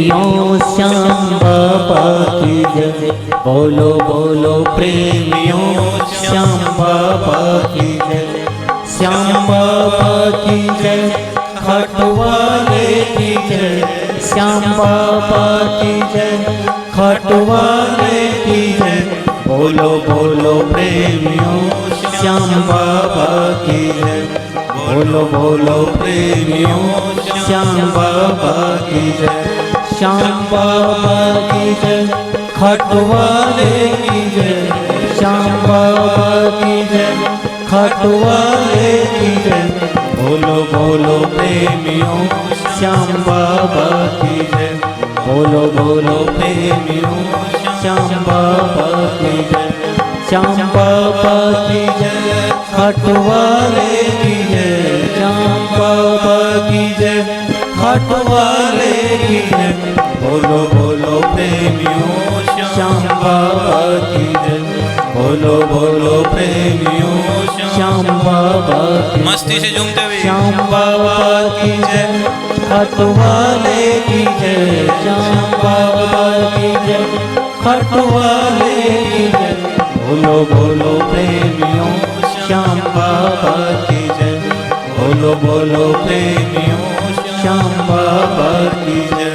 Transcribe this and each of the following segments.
प्रेमियों श्याम बाबा की जय। बोलो बोलो प्रेमियों श्याम बाबा की जय। श्याम बाबा की जय, खटवाले की जय। श्याम बाबा की जय, खटवाले की जय। बोलो बोलो प्रेमियों श्याम बाबा की जय। बोलो बोलो प्रेमियों श्याम बाबा की जय। श्याम बाबा की जय, खटवाले की जय। श्याम बाबा की जय, खटवाले की जय। बोलो बोलो प्रेमियों श्याम बाबा की जय। बोलो बोलो प्रेमियों श्याम बाबा की जय। श्याम बाबा की जय, खटवाले की जय। श्याम बाबा की जय, खटवाले की जय। बोलो बोलो प्रेमियों श्याम बाबा की जय। बोलो बोलो प्रेमियों श्याम बाबा की। मस्ती से झूमते हुए श्याम बाबा की जय, खटवाले की जय। श्याम बाबा की जय, खटवाले की जय। बोलो बोलो प्रेमियों श्याम बाबा की जय। बोलो बोलो प्रेमियों श्याम बाबा की जय।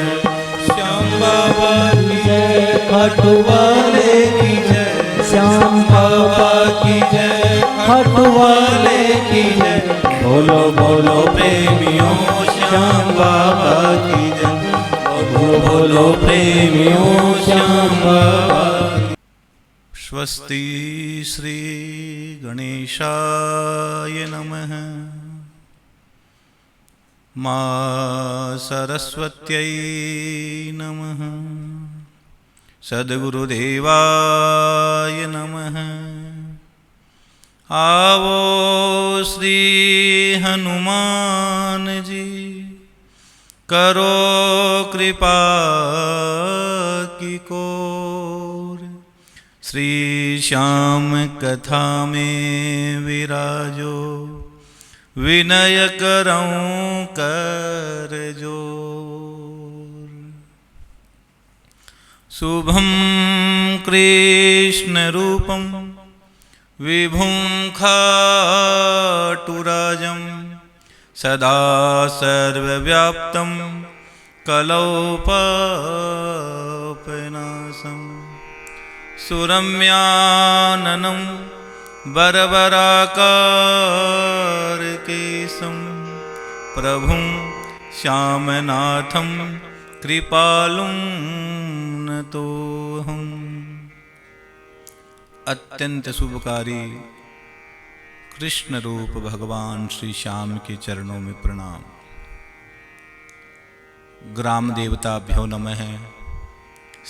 श्याम बाबा की जय, खटवाले की जय। श्याम बाबा की जय, खटवाले की जय। बोलो बोलो प्रेमियों श्याम बाबा की जय। बोलो बोलो प्रेमियों श्याम बाबा की। स्वस्ति श्री गणेशाय नमः। मां सरस्वत्यै नमः। सद्गुरुदेवाय नमः। आवो श्री हनुमान जी, करो कृपा की कोर। श्री श्याम कथा में विराजो, विनय करऊं कर जोर। शुभं कृष्ण रूपं विभुं खाटुराजं, सदा सर्वव्याप्तं कलौ पापनाशं। सुरम्याननं बर्बराकारकेशं, प्रभुं श्यामनाथं कृपालुं नतोऽहम्। अत्यंत शुभकारी कृष्ण रूप भगवान श्री श्याम के चरणों में प्रणाम। ग्राम देवताभ्यो नमः।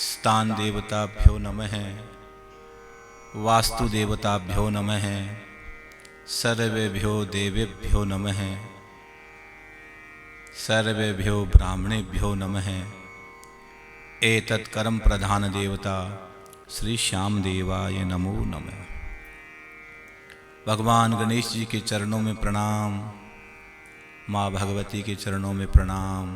स्थान देवताभ्यो नमः। वास्तु देवताभ्यो नमः। सर्वेभ्यो देवेभ्यो नमः। सर्वेभ्यो ब्राह्मणेभ्यो नमः। एतत् कर्म प्रधान देवता श्री श्याम देवाय नमो नमः। भगवान गणेश जी के चरणों में प्रणाम। माँ भगवती के चरणों में प्रणाम।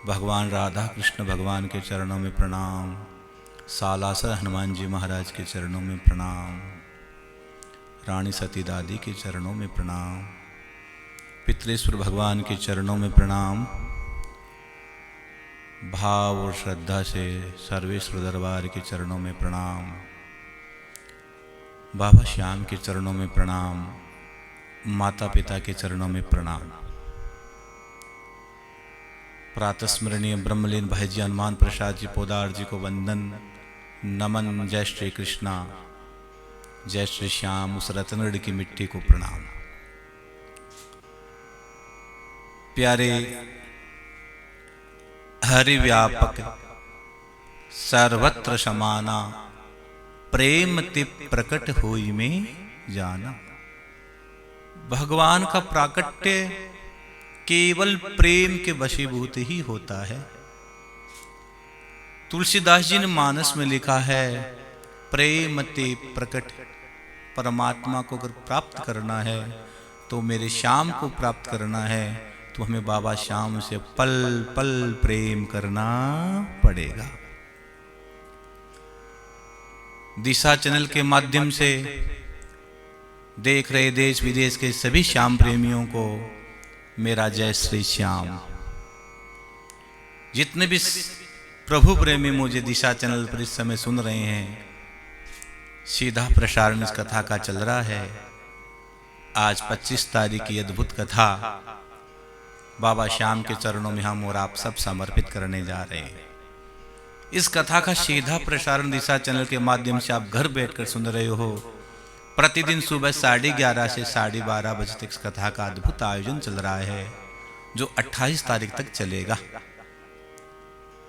भगवान राधा कृष्ण भगवान के चरणों में प्रणाम। सालासर हनुमान जी महाराज के चरणों में प्रणाम। रानी सती दादी के चरणों में प्रणाम। पितृेश्वर भगवान के चरणों में प्रणाम। भाव और श्रद्धा से सर्वेश्वर दरबार के चरणों में प्रणाम। बाबा श्याम के चरणों में प्रणाम। माता पिता के चरणों में प्रणाम। प्रातस्मरणीय ब्रह्मलीन भाई जी हनुमान प्रसाद जी पोदार जी को वंदन नमन। जय श्री कृष्णा, जय श्री श्याम। उस रत्नगढ़ की मिट्टी को प्रणाम। प्यारे हरि व्यापक सर्वत्र समाना, प्रेम ते प्रकट होई में जाना। भगवान का प्राकट्य केवल प्रेम के वशीभूत ही होता है। तुलसीदास जी ने मानस में लिखा है, प्रेम ते प्रकट। परमात्मा को अगर प्राप्त करना है तो मेरे श्याम को प्राप्त करना है तो हमें बाबा श्याम से पल पल प्रेम करना पड़ेगा। दिशा चैनल के माध्यम से देख रहे देश विदेश के सभी श्याम प्रेमियों को मेरा जय श्री श्याम। जितने भी प्रभु प्रेमी मुझे दिशा चैनल पर इस समय सुन रहे हैं, सीधा प्रसारण इस कथा का चल रहा है। आज 25 तारीख की अद्भुत कथा बाबा श्याम के चरणों में हम और आप सब समर्पित करने जा रहे हैं। इस कथा का सीधा प्रसारण दिशा चैनल के माध्यम से आप घर बैठकर सुन रहे हो। प्रतिदिन सुबह 11:30 से 12:30 बजे तक इस कथा का अद्भुत आयोजन चल रहा है, जो 28 तारीख तक चलेगा।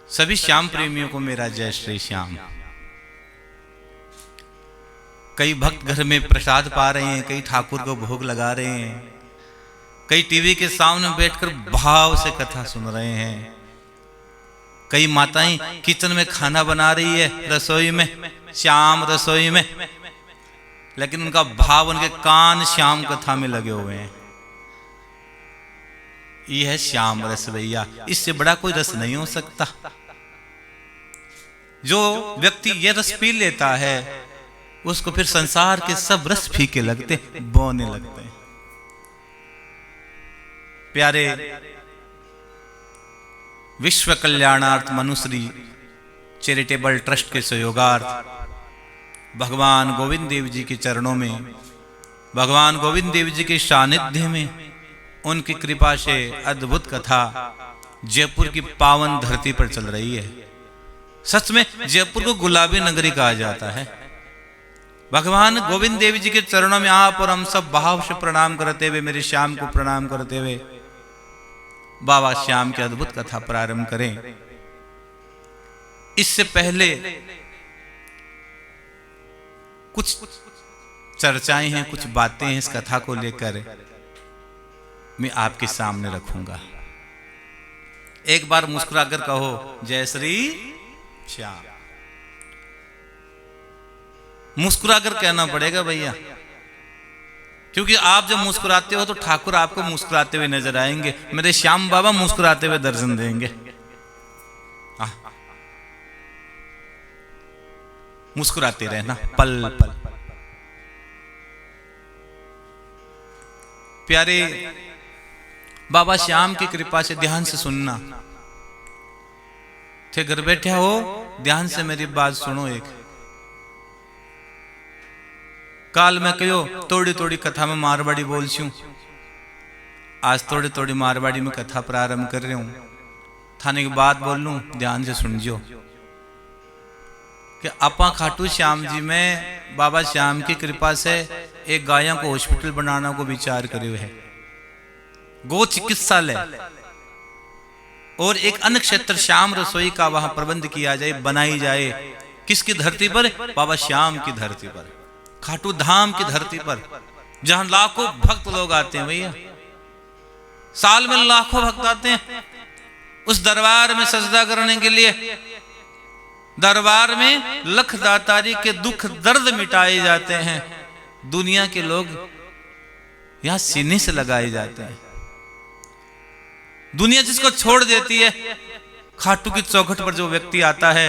सभी श्याम प्रेमियों को मेरा जय श्री श्याम। कई भक्त घर में प्रसाद पा रहे हैं, कई ठाकुर को भोग लगा रहे हैं, कई टीवी के सामने बैठकर भाव से कथा सुन रहे हैं, कई माताएं किचन में खाना बना रही है, रसोई में, श्याम रसोई में, लेकिन उनका भाव, उनके कान श्याम कथा में लगे हुए हैं। यह है श्याम रस भैया, इससे बड़ा कोई रस नहीं हो सकता। जो व्यक्ति यह रस पी लेता है उसको फिर संसार के सब रस फीके लगते, बौने लगते हैं। प्यारे विश्व कल्याणार्थ मनुश्री चैरिटेबल ट्रस्ट के सहयोगार्थ भगवान गोविंद देव जी के चरणों में, भगवान गोविंद देव जी के सानिध्य में, उनकी कृपा से अद्भुत कथा जयपुर की पावन धरती पर चल रही है। सच में जयपुर को गुलाबी नगरी कहा जाता है। भगवान गोविंद देव जी के चरणों में आप और हम सब भाव से प्रणाम करते हुए, मेरे श्याम को प्रणाम करते हुए बाबा श्याम की अद्भुत कथा प्रारंभ करें। इससे पहले कुछ चर्चाएं हैं, कुछ बातें हैं इस कथा को लेकर मैं आपके सामने रखूंगा। एक बार मुस्कुराकर कहो जय श्री श्याम। मुस्कुराकर कहना पड़ेगा भैया, क्योंकि आप जब मुस्कुराते हो तो ठाकुर आपको मुस्कुराते हुए नजर आएंगे। मेरे श्याम बाबा मुस्कुराते हुए दर्शन देंगे। मुस्कुराते रहना पल पल। प्यारे बाबा श्याम की कृपा से ध्यान से सुनना। थे घर बैठे हो, ध्यान से मेरी बात सुनो। एक काल मैं कहो थोड़ी थोड़ी कथा में मारवाड़ी बोल छू, आज थोड़ी थोड़ी मारवाड़ी में कथा प्रारंभ कर रही हूं। थाने की बात बोल लूं, ध्यान से सुन जो कि अपा खाटू श्याम जी में बाबा श्याम की कृपा से एक गायों को हॉस्पिटल बनाने को विचार करे है, गो चिकित्सालय, और एक अन्य क्षेत्र श्याम रसोई का वहां प्रबंध किया जाए, बनाई जाए। किसकी धरती पर? बाबा श्याम की धरती पर, खाटू धाम की धरती पर, जहां लाखों भक्त लोग आते हैं भैया। साल में लाखों भक्त आते हैं उस दरबार में सजदा करने के लिए। दरबार में लख दातारी के दुख दर्द मिटाए जाते हैं। दुनिया के लोग यहां सीने से लगाए जाते हैं। दुनिया जिसको छोड़ देती है, खाटू की चौखट पर जो व्यक्ति आता है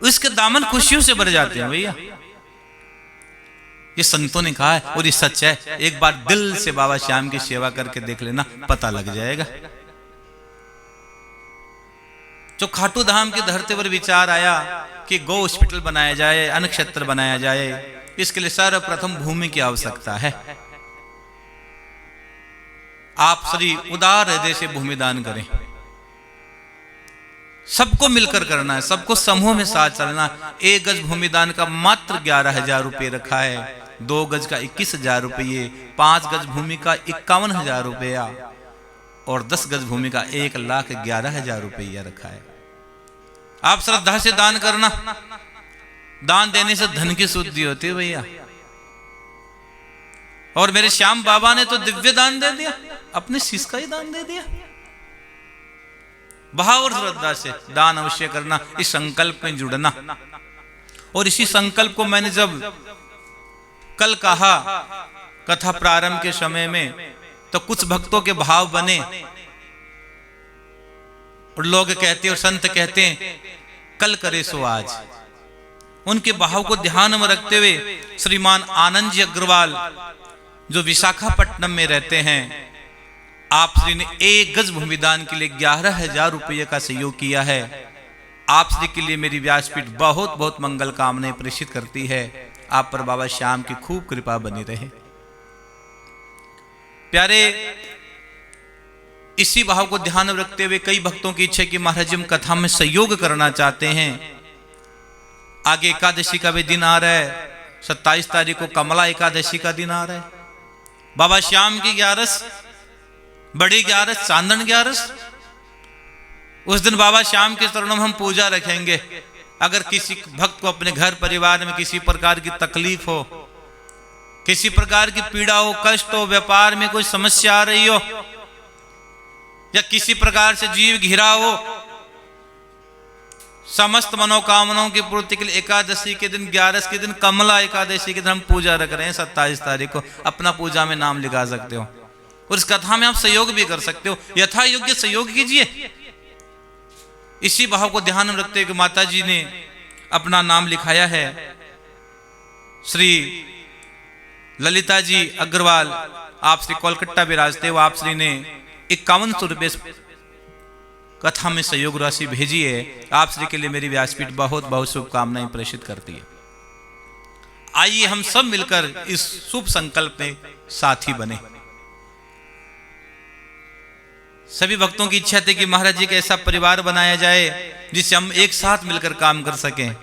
उसके दामन खुशियों से भर जाते हैं भैया। ये संतों ने कहा है और ये सच है। एक बार दिल से बाबा श्याम की सेवा करके देख लेना, पता लग जाएगा। जो खाटू धाम की धरती पर विचार आया कि गो हॉस्पिटल बनाया जाए, अन्न क्षेत्र बनाया जाए, इसके लिए सर्वप्रथम भूमि की आवश्यकता है। आप सभी उदार हृदय से भूमि दान करें। सबको मिलकर करना है, सबको समूह में साथ चलना। 1 गज भूमि दान का मात्र 11,000 रुपये रखा है, 2 गज का 21,000 रुपये, 5 गज भूमि का 51,000 रुपया और 10 गज भूमि का 1,11,000 रुपया रखा है। आप श्रद्धा से दान करना। दान देने से धन की शुद्धि होती है भैया। और मेरे श्याम बाबा ने तो दिव्य दान दे दिया, अपने शीश का ही दान दे दिया। भाव और श्रद्धा से दान अवश्य करना, इस संकल्प में जुड़ना। और इसी संकल्प को मैंने जब कल कहा कथा प्रारंभ के समय में तो कुछ भक्तों के भाव बने और लोग कहते और संत कहते हैं कल करे सो आज। उनके भाव को ध्यान में रखते हुए श्रीमान आनंद जी अग्रवाल जो विशाखापट्टनम में रहते हैं, आप श्री ने 1 गज भूमिदान के लिए 11,000 रुपये का सहयोग किया है। आप श्री के लिए मेरी व्यासपीठ बहुत बहुत मंगल कामनाएं प्रेषित करती है। आप पर बाबा श्याम की खूब कृपा बनी रहे। प्यारे, इसी भाव को ध्यान में रखते हुए कई भक्तों की इच्छा कि महाराज हम कथा में सहयोग करना चाहते हैं। आगे एकादशी का भी दिन आ रहा है, 27 तारीख को कमला एकादशी का दिन आ रहा है। बाबा श्याम की 11, बड़ी 11, चांदन 11, उस दिन बाबा श्याम के चरणों में हम पूजा रखेंगे। अगर किसी भक्त को अपने घर परिवार में किसी प्रकार की तकलीफ हो, किसी प्रकार की पीड़ा हो, कष्ट हो, व्यापार में कोई समस्या आ रही हो, या किसी प्रकार से जीव घिरा हो, समस्त मनोकामनाओं की पूर्ति के लिए एकादशी के दिन 11 के दिन कमला एकादशी के दिन हम पूजा रख रहे हैं 27 तारीख को। अपना पूजा में नाम लिखा सकते हो और इस कथा में आप सहयोग भी कर सकते हो। यथा योग्य सहयोग कीजिए। इसी भाव को ध्यान में रखते हुए माता जी ने अपना नाम लिखाया है। श्री ललिता जी अग्रवाल, आप श्री कोलकाता विराजते हो, आप श्री ने 5100 रुपये कथा में सहयोग राशि भेजी है। आप श्री के लिए मेरी व्यासपीठ बहुत बहुत शुभकामनाएं प्रेषित करती है। आइए हम सब मिलकर इस शुभ संकल्प में साथी बने। सभी भक्तों की इच्छा थी कि महाराज जी का ऐसा परिवार बनाया जाए जिससे हम एक साथ मिलकर काम कर सकें।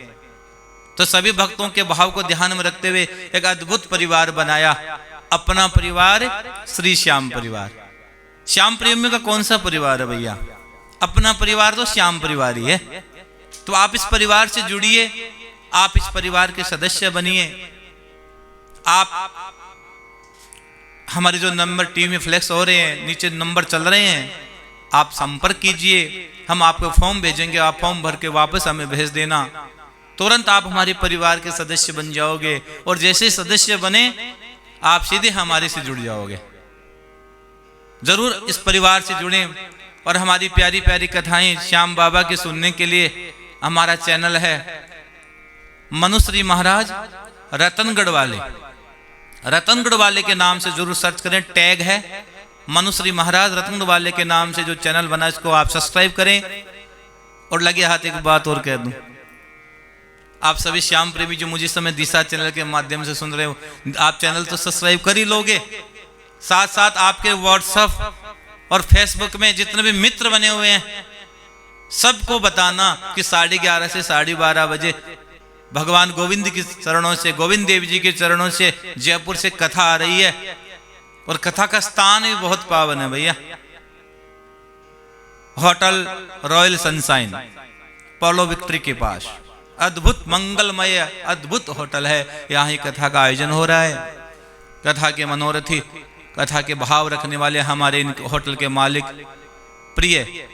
तो सभी भक्तों के भाव को ध्यान में रखते हुए एक अद्भुत परिवार बनाया। अपना परिवार श्री श्याम परिवार। श्याम प्रेमियों का कौन सा परिवार है भैया? अपना परिवार तो श्याम परिवार ही है। तो आप इस परिवार से जुड़िए, आप इस परिवार के सदस्य बनिए। आप हमारे जो नंबर टीवी में फ्लैक्स हो रहे हैं, नीचे नंबर चल रहे हैं, आप संपर्क कीजिए। हम आपको फॉर्म भेजेंगे, आप फॉर्म भर के वापस हमें भेज देना। तुरंत आप हमारे परिवार के सदस्य बन जाओगे और जैसे सदस्य बने आप सीधे हमारे से जुड़ जाओगे। जरूर इस परिवार से जुड़ें और हमारी प्यारी प्यारी कथाएं श्याम बाबा की सुनने के लिए हमारा चैनल है मनुश्री महाराज रतनगढ़ वाले। रतनगढ़ वाले के नाम से जरूर सर्च करें, टैग है मनुश्री महाराज रतनगढ़ वाले के नाम से जो चैनल बना इसको आप सब्सक्राइब करें। और लगे हाथ एक बात और कह दूं, आप सभी श्याम प्रेमी जो मुझे समय दिशा चैनल के माध्यम से सुन रहे हो, आप चैनल तो सब्सक्राइब कर ही लोगे, साथ साथ आपके व्हाट्सएप और फेसबुक में जितने भी मित्र बने हुए हैं सबको बताना कि 11:30 से 12:30 बजे भगवान गोविंद के चरणों से, गोविंद देव जी के चरणों से जयपुर से कथा आ रही है। और कथा का स्थान भी बहुत पावन है भैया। होटल रॉयल सनशाइन पोलो विक्ट्री के पास अद्भुत मंगलमय अद्भुत होटल है। यहाँ ही कथा का आयोजन हो रहा है। कथा के मनोरथी, कथा के भाव रखने वाले हमारे इन होटल के मालिक प्रिय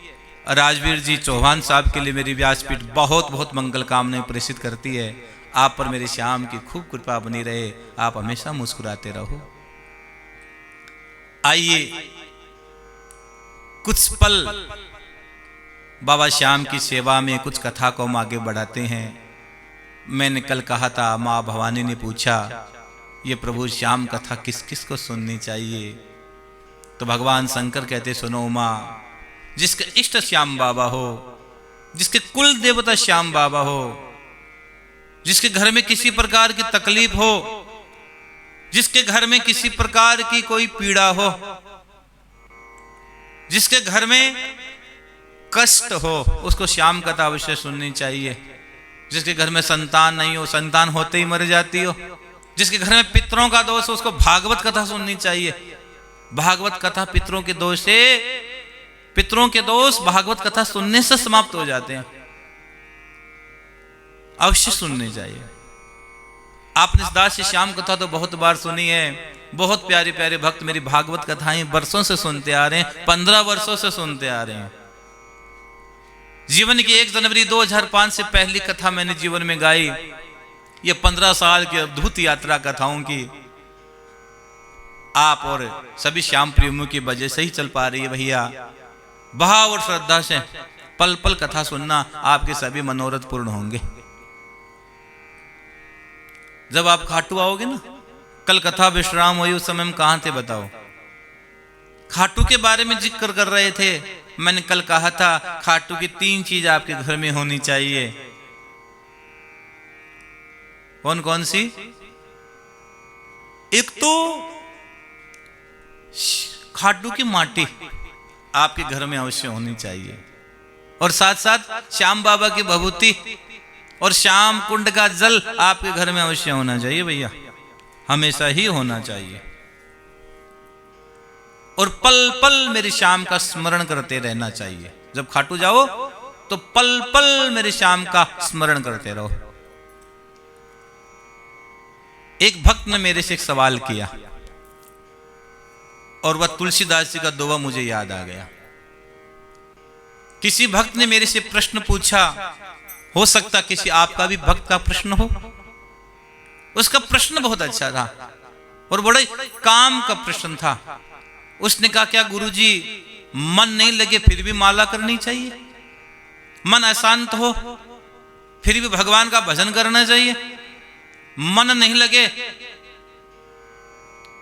राजवीर जी चौहान साहब के लिए मेरी व्यासपीठ बहुत बहुत मंगल कामनाएं प्रेषित करती है। आप पर मेरे श्याम की खूब कृपा बनी रहे, आप हमेशा मुस्कुराते रहो। आइए कुछ पल बाबा श्याम की सेवा में कुछ कथा को हम आगे बढ़ाते हैं। मैंने कल कहा था, माँ भवानी ने पूछा ये प्रभु श्याम कथा किस किस को सुननी चाहिए? तो भगवान शंकर कहते सुनो माँ, जिसके इष्ट श्याम बाबा हो, जिसके कुल देवता श्याम बाबा हो, जिसके घर में किसी प्रकार की तकलीफ हो, जिसके घर में किसी प्रकार की कोई पीड़ा हो, जिसके घर में कष्ट हो, उसको श्याम कथा अवश्य सुननी चाहिए। जिसके घर में संतान नहीं हो, संतान होते ही मर जाती हो, जिसके घर में पितरों का दोष हो, उसको भागवत कथा सुननी चाहिए। भागवत कथा पितरों के दोष से, पितरों के दोष भागवत कथा सुनने से समाप्त हो जाते हैं। अवश्य सुननी चाहिए। आपने इस दास श्याम कथा तो बहुत बार सुनी है। बहुत प्यारे प्यारे भक्त मेरी भागवत कथाएं वर्षों से सुनते आ रहे हैं, 15 वर्षों से सुनते आ रहे हैं। जीवन की 1 जनवरी 2005 से पहली कथा मैंने जीवन में गाई। ये 15 साल की अद्भुत यात्रा कथाओं की आप और सभी श्याम प्रेमियों की वजह से ही चल पा रही है भैया। भाव और श्रद्धा से पल पल कथा सुनना, आपके सभी मनोरथ पूर्ण होंगे। जब आप खाटू आओगे ना, कल कथा विश्राम हुई, उस समय हम कहां थे बताओ? खाटू के बारे में जिक्र कर रहे थे। मैंने कल कहा था खाटू की 3 चीज आपके घर में होनी चाहिए। कौन कौन सी? एक तो खाटू की माटी आपके घर में अवश्य होनी चाहिए, और साथ साथ श्याम बाबा की भभूति और श्याम कुंड का जल आपके घर में अवश्य होना चाहिए भैया, हमेशा ही होना चाहिए। और पल पल मेरे श्याम का स्मरण करते रहना चाहिए। जब खाटू जाओ तो पल पल मेरे श्याम का स्मरण करते रहो। एक भक्त ने मेरे से एक सवाल किया, और वह तुलसीदास जी का दोहा मुझे याद आ गया। किसी भक्त ने मेरे से प्रश्न पूछा, हो सकता किसी आपका भी भक्त का प्रश्न हो। उसका प्रश्न बहुत अच्छा था और बड़े काम का प्रश्न था। उसने कहा, क्या गुरुजी मन नहीं लगे फिर भी माला करनी चाहिए? मन अशांत हो फिर भी भगवान का भजन करना चाहिए? मन नहीं लगे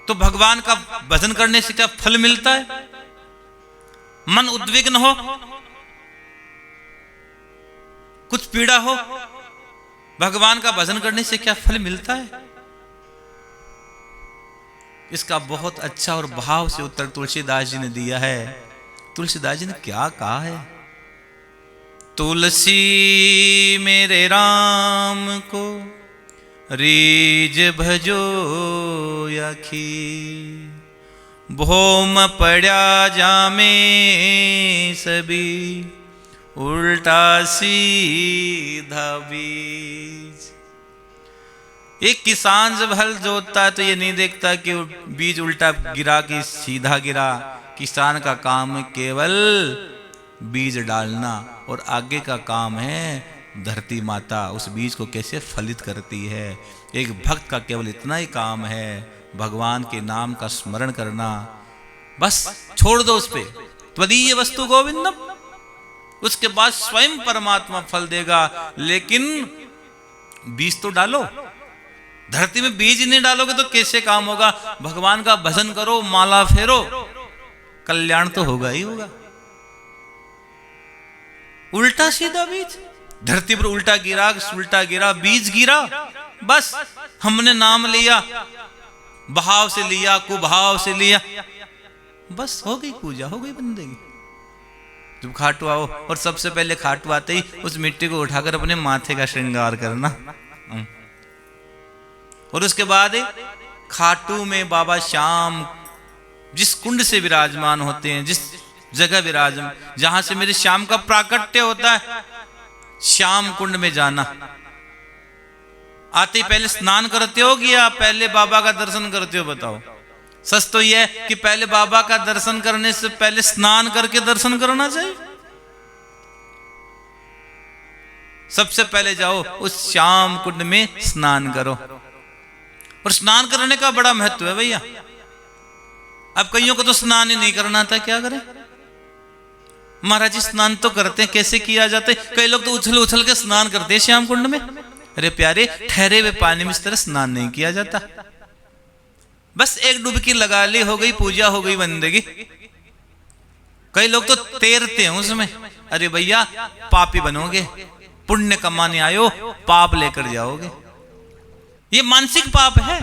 तो भगवान का भजन करने से क्या फल मिलता है? मन उद्विग्न हो, कुछ पीड़ा हो, भगवान का भजन करने से क्या फल मिलता है? इसका बहुत अच्छा और भाव से उत्तर तुलसीदास जी ने दिया है। तुलसीदास जी ने क्या कहा है? तुलसी मेरे राम को रीज भजो यखी, भोम पड़ा जामे सभी उल्टा सीधा बीज। एक किसान जब हल जोतता है तो ये नहीं देखता कि बीज उल्टा गिरा कि सीधा गिरा। किसान का काम है केवल बीज डालना, और आगे का काम है धरती माता उस बीज को कैसे फलित करती है। एक भक्त का केवल इतना ही काम है, भगवान के नाम का स्मरण करना। बस छोड़ दो उस पे, त्वदीय वस्तु गोविंदम, उसके बाद स्वयं परमात्मा फल देगा। लेकिन बीज तो डालो। धरती में बीज नहीं डालोगे तो कैसे काम होगा? भगवान का भजन करो, माला फेरो, कल्याण तो होगा ही होगा। उल्टा सीधा बीज धरती पर उल्टा गिरा, बीज गिरा, बस हमने नाम लिया, भाव से लिया, कुभाव से लिया, बस हो गई पूजा, हो गई बंदगी। जब खाटू आओ, और सबसे पहले खाटू आते ही उस मिट्टी को उठाकर अपने माथे का श्रृंगार करना, और उसके बाद खाटू में बाबा श्याम जिस कुंड से विराजमान होते हैं, जिस जगह विराजमान, जहां से मेरे श्याम का प्राकट्य होता है, श्याम कुंड में जाना। आते ही पहले स्नान करते हो कि या पहले बाबा का दर्शन करते हो? बताओ। सच तो यह है कि पहले बाबा का दर्शन करने से पहले स्नान करके दर्शन करना चाहिए। सबसे पहले जाओ उस श्याम कुंड में स्नान करो, और स्नान करने का बड़ा महत्व है भैया। अब कईयों को तो स्नान ही नहीं करना था, क्या करें? महाराज जी स्नान तो करते हैं, कैसे किया जाता है? कई लोग तो उछल उछल के स्नान करते हैं श्याम कुंड में। अरे प्यारे, ठहरे हुए पानी में इस तरह स्नान नहीं किया जाता। बस एक डुबकी लगा ली, हो गई पूजा, हो गई बंदगी। कई लोग तो तैरते हैं उसमें। अरे भैया, पापी बनोगे, पुण्य कमाने आयो, पाप लेकर जाओगे। ये मानसिक पाप है।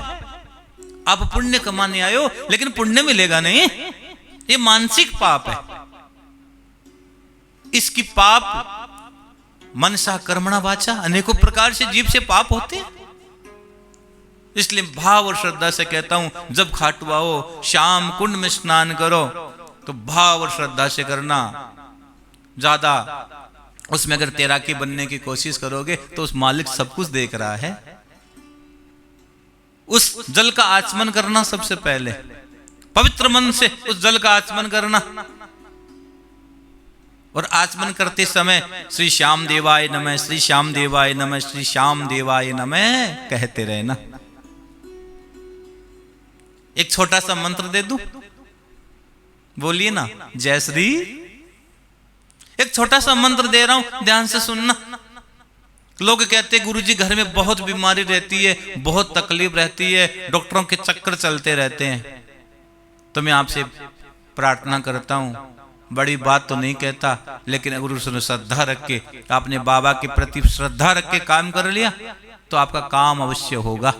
आप पुण्य कमाने आयो लेकिन पुण्य मिलेगा नहीं, ये मानसिक पाप है। इसकी पाप मनसा कर्मणा वाचा, अनेकों प्रकार से जीव से पाप होते हैं। इसलिए भाव और श्रद्धा से कहता हूं, जब खाटू आओ, श्याम कुंड में स्नान करो तो भाव और श्रद्धा से करना। ज्यादा उसमें अगर तैराकी बनने की कोशिश करोगे तो उस मालिक सब कुछ देख रहा है। उस जल का आचमन करना, सबसे पहले पवित्र मन से उस जल का आचमन करना, और आचमन करते समय श्री श्याम देवाय नमः, श्री श्याम देवाय नमः, श्री श्याम देवाय नमः कहते रहना। एक छोटा सा मंत्र दे दूं? बोलिए ना, जय श्री। एक छोटा सा मंत्र दे रहा हूं, ध्यान से सुनना। लोग कहते हैं गुरुजी घर में बहुत बीमारी रहती है, बहुत तकलीफ रहती है, डॉक्टरों के चक्कर चलते रहते हैं। तो मैं आपसे प्रार्थना करता हूं, बड़ी बात तो नहीं कहता, लेकिन गुरु से श्रद्धा रख के, आपने बाबा के प्रति श्रद्धा रख के काम कर लिया तो आपका काम अवश्य होगा।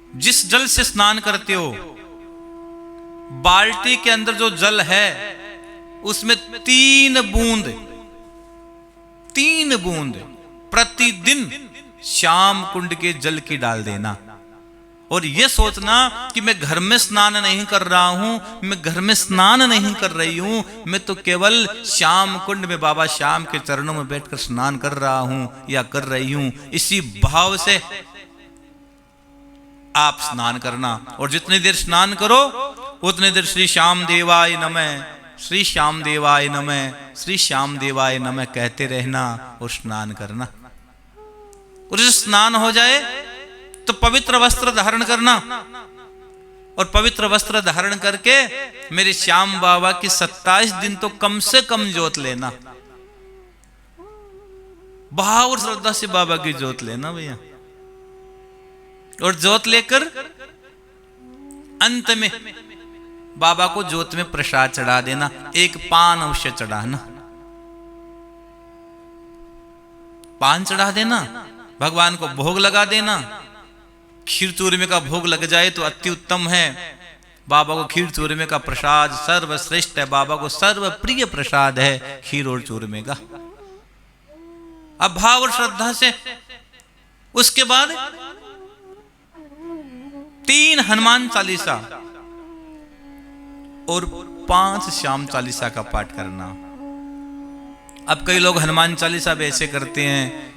जिस जल से स्नान करते हो, बाल्टी के अंदर जो जल है उसमें 3 बूंद प्रतिदिन श्याम कुंड के जल की डाल देना। और यह सोचना कि मैं घर में स्नान नहीं कर रहा हूं, मैं घर में स्नान नहीं कर रही हूं, मैं तो केवल श्याम कुंड में बाबा श्याम के चरणों में बैठकर स्नान कर रहा हूं या कर रही हूं। इसी भाव से आप स्नान करना। और जितनी देर स्नान करो उतनी देर श्री श्याम देवाय नमः, श्री श्याम देवाय नमः, श्री श्याम देवाय नमः कहते रहना और स्नान करना। और जब स्नान हो जाए तो पवित्र वस्त्र धारण करना, और पवित्र वस्त्र धारण करके मेरे श्याम बाबा की 27 दिन तो कम से कम जोत लेना। भाव और श्रद्धा से बाबा की जोत लेना भैया। और जोत लेकर अंत में बाबा को जोत में प्रसाद चढ़ा देना। एक पान अवश्य चढ़ाना, पान चढ़ा देना, भगवान को भोग लगा देना। खीर चूरमे का भोग लग जाए तो अति उत्तम है। बाबा को खीर चूरमे का प्रसाद सर्वश्रेष्ठ है, बाबा को सर्व प्रिय प्रसाद है खीर और चूरमे का। अब भाव और श्रद्धा से उसके बाद 3 हनुमान चालीसा और 5 श्याम चालीसा का पाठ करना। अब कई लोग हनुमान चालीसा भी ऐसे करते हैं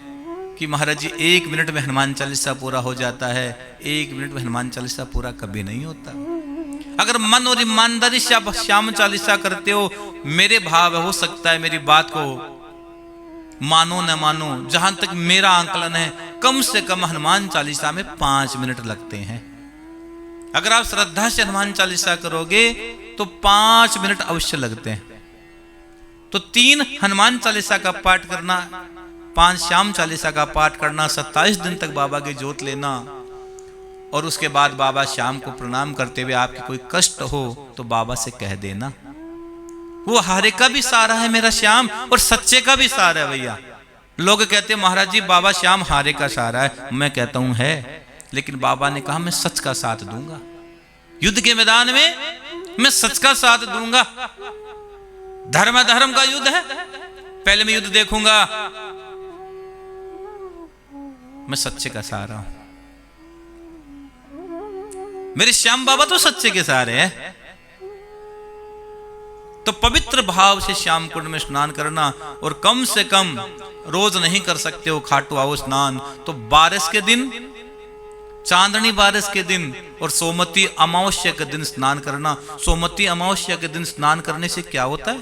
कि महाराज जी 1 मिनट में हनुमान चालीसा पूरा हो जाता है। 1 मिनट में हनुमान चालीसा पूरा कभी नहीं होता। अगर मन और ईमानदारी से आप श्याम चालीसा करते हो, मेरे भाव हो सकता है मेरी बात को मानो न मानो, जहां तक मेरा आंकलन है कम से कम हनुमान चालीसा में 5 मिनट लगते हैं। अगर आप श्रद्धा से हनुमान चालीसा करोगे तो 5 मिनट अवश्य लगते हैं। तो 3 हनुमान चालीसा का पाठ करना, 5 श्याम चालीसा का पाठ करना, 27 दिन तक बाबा की जोत लेना। और उसके बाद बाबा श्याम को प्रणाम करते हुए आपके कोई कष्ट हो तो बाबा से कह देना। वो हारे का भी सहारा है मेरा श्याम, और सच्चे का भी सहारा है भैया। लोग कहते हैं महाराज जी बाबा श्याम हारे का सहारा है। मैं कहता हूं है, लेकिन बाबा ने कहा मैं सच का साथ दूंगा। युद्ध के मैदान में मैं सच का साथ दूंगा। धर्म धर्म का युद्ध है, पहले मैं युद्ध देखूंगा। मैं सच्चे का सहारा हूं। मेरे श्याम बाबा तो सच्चे के सहारे हैं। तो पवित्र भाव से श्याम कुंड में स्नान करना। और कम से कम रोज नहीं कर सकते हो खाटू आओ स्नान, तो बारिश के दिन, चांदनी बारिश के दिन और सोमती अमावस्या के दिन स्नान करना। सोमती अमावस्या के दिन स्नान करने से क्या होता है?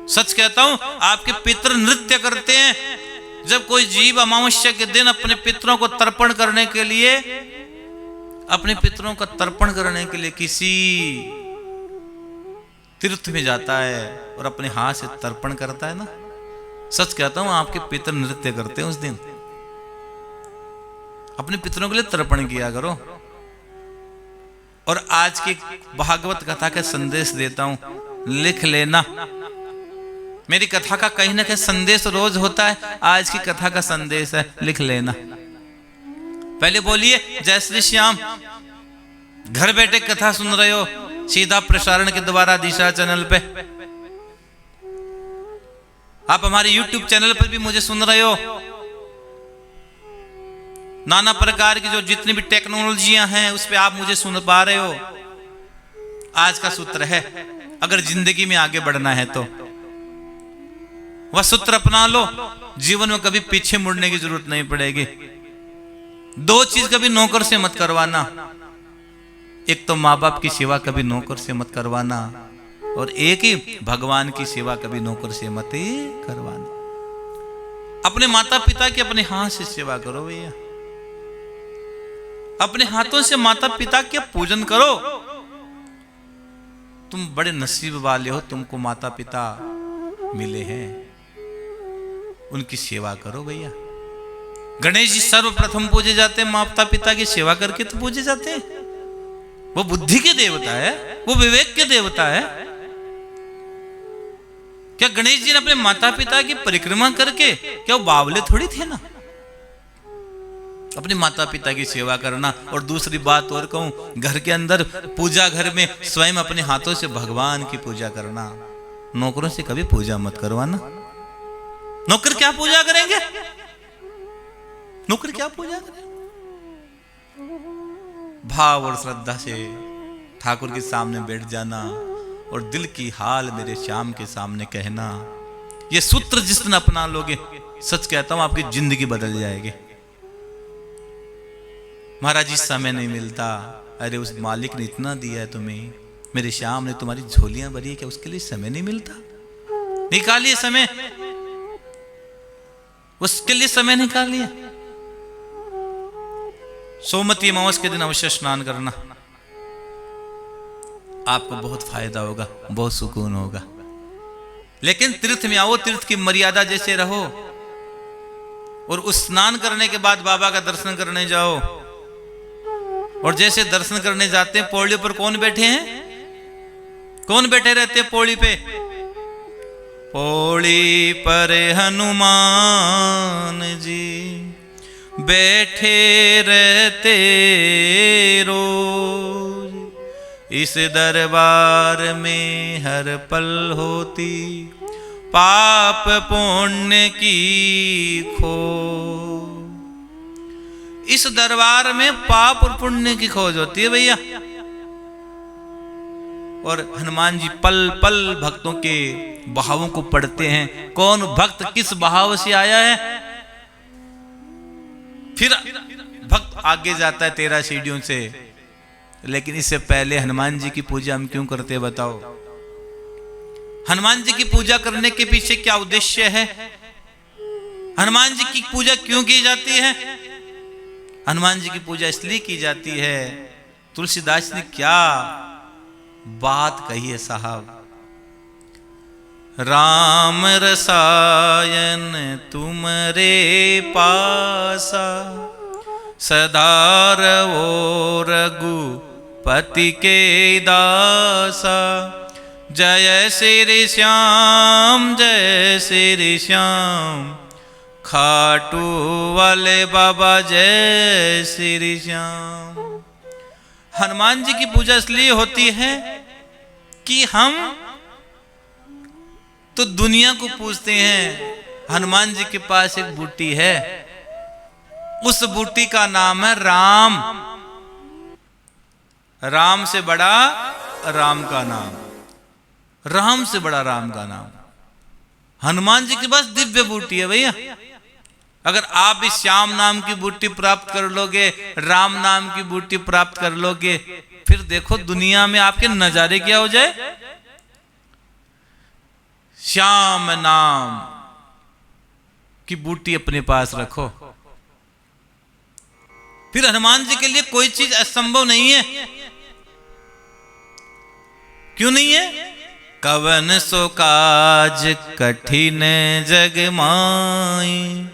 सच कहता हूं, आपके पितर नृत्य करते हैं। जब कोई जीव अमावस्या के दिन अपने पितरों को तर्पण करने के लिए, अपने पितरों का तर्पण करने के लिए किसी तीर्थ में जाता है और अपने हाथ से तर्पण करता है ना, सच कहता हूं आपके पितर नृत्य करते हैं उस दिन। अपने पितरों के लिए तर्पण किया करो। और आज की भागवत कथा का संदेश देता हूं, लिख लेना। मेरी कथा का कहीं ना कहीं संदेश रोज होता है, आज की कथा का संदेश है, लिख लेना। पहले बोलिए जय श्री श्याम। घर बैठे कथा सुन रहे हो, सीधा प्रसारण के द्वारा दिशा चैनल पे, आप हमारे YouTube चैनल पर भी मुझे सुन रहे हो। नाना प्रकार की जो जितनी भी टेक्नोलॉजियां हैं उस पे आप मुझे सुन पा रहे हो। आज का सूत्र है, अगर जिंदगी में आगे बढ़ना है तो वह सूत्र अपना लो, जीवन में कभी पीछे मुड़ने की जरूरत नहीं पड़ेगी। 2 चीज कभी नौकर से मत करवाना। एक तो माँ बाप की सेवा कभी नौकर से मत करवाना, और एक ही भगवान की सेवा कभी नौकर से मत करवाना। अपने माता पिता की अपने हाथ से सेवा करो भैया। अपने हाथों से माता पिता के पूजन करो। तुम बड़े नसीब वाले हो, तुमको माता पिता मिले हैं, उनकी सेवा करो भैया। गणेश जी सर्वप्रथम पूजे जाते हैं, माता पिता की सेवा करके तो पूजे जाते हैं। वो बुद्धि के देवता है, वो विवेक के देवता है। क्या गणेश जी ने अपने माता पिता की परिक्रमा करके, क्या वो बावले थोड़ी थे ना? अपने माता पिता की सेवा करना। और दूसरी बात और कहूं, घर के अंदर पूजा घर में स्वयं अपने हाथों से भगवान की पूजा करना। नौकरों से कभी पूजा मत करवाना। नौकर क्या पूजा करेंगे? नौकर क्या पूजा करेंगे? भाव और श्रद्धा से ठाकुर के सामने बैठ जाना और दिल की हाल मेरे श्याम के सामने कहना। ये सूत्र जिस दिन अपना लोगे, सच कहता हूं आपकी जिंदगी बदल जाएगी। महाराज जी समय नहीं मिलता, अरे उस मालिक ने इतना दिया है तुम्हें, मेरे श्याम ने तुम्हारी झोलियां भरी है, क्या उसके लिए समय नहीं मिलता? निकालिए समय, उसके लिए समय निकालिए। सोमवती अमावस के दिन अवश्य स्नान करना, आपको बहुत फायदा होगा, बहुत सुकून होगा। लेकिन तीर्थ में आओ, तीर्थ की मर्यादा जैसे रहो। और उस स्नान करने के बाद बाबा का दर्शन करने जाओ। और जैसे दर्शन करने जाते हैं, पौड़ी पर कौन बैठे हैं? कौन बैठे रहते हैं पौड़ी पे? पौड़ी पर हनुमान जी बैठे रहते रोज, इस दरबार में हर पल होती पाप पुण्य की खोज। इस दरबार में पाप और पुण्य की खोज होती है भैया। और हनुमान जी पल पल भक्तों के बहावों को पढ़ते हैं। कौन भक्त किस बहाव से आया है, फिर भक्त आगे जाता है 13 सीढ़ियों से। लेकिन इससे पहले हनुमान जी की पूजा हम क्यों करते हैं बताओ? हनुमान जी की पूजा करने के पीछे क्या उद्देश्य है? हनुमान जी की पूजा क्यों की जाती है? हनुमान जी की पूजा इसलिए की जाती है, तुलसीदास ने क्या बात कही है साहब। राम रसायन तुमरे पासा, सदा रवो रघुपति के दासा। जय श्री श्याम, जय श्री श्याम, खाटू वाले बाबा जय श्री श्याम। हनुमान जी की पूजा इसलिए होती है कि हम तो दुनिया को पूजते हैं। हनुमान जी के पास एक बूटी है, उस बूटी का नाम है राम। राम से बड़ा राम का नाम, राम से बड़ा राम का नाम। हनुमान जी के पास दिव्य बूटी है भैया। अगर आप इस श्याम नाम की बूटी प्राप्त कर लोगे, राम नाम की बूटी प्राप्त कर लोगे, फिर देखो दुनिया में आपके नजारे क्या हो जाए। श्याम नाम की बूटी अपने पास रखो, फिर हनुमान जी के लिए कोई चीज असंभव नहीं है। क्यों नहीं है? कवन सो काज कठिन जग माई,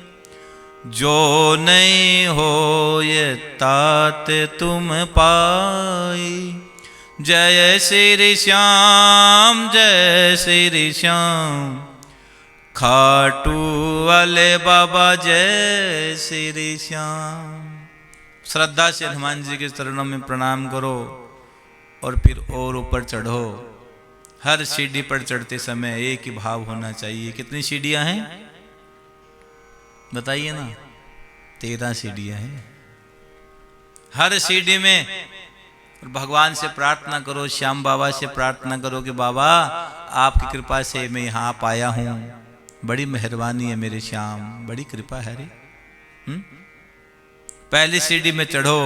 जो नहीं हो ये तात तुम पाई। जय श्री श्याम, जय श्री श्याम, खाटू वाले बाबा जय श्री श्याम। श्रद्धा से हनुमान जी के चरणों में प्रणाम करो और फिर और ऊपर चढ़ो। हर सीढ़ी पर चढ़ते समय एक ही भाव होना चाहिए। कितनी सीढ़ियां हैं बताइए ना? 13 सीढ़ियां हैं। हर सीढ़ी में भगवान से प्रार्थना करो, श्याम बाबा से प्रार्थना करो कि बाबा आपकी कृपा से मैं यहाँ पाया हूँ, बड़ी मेहरबानी है मेरे श्याम, बड़ी कृपा है रे। पहली सीढ़ी में चढ़ो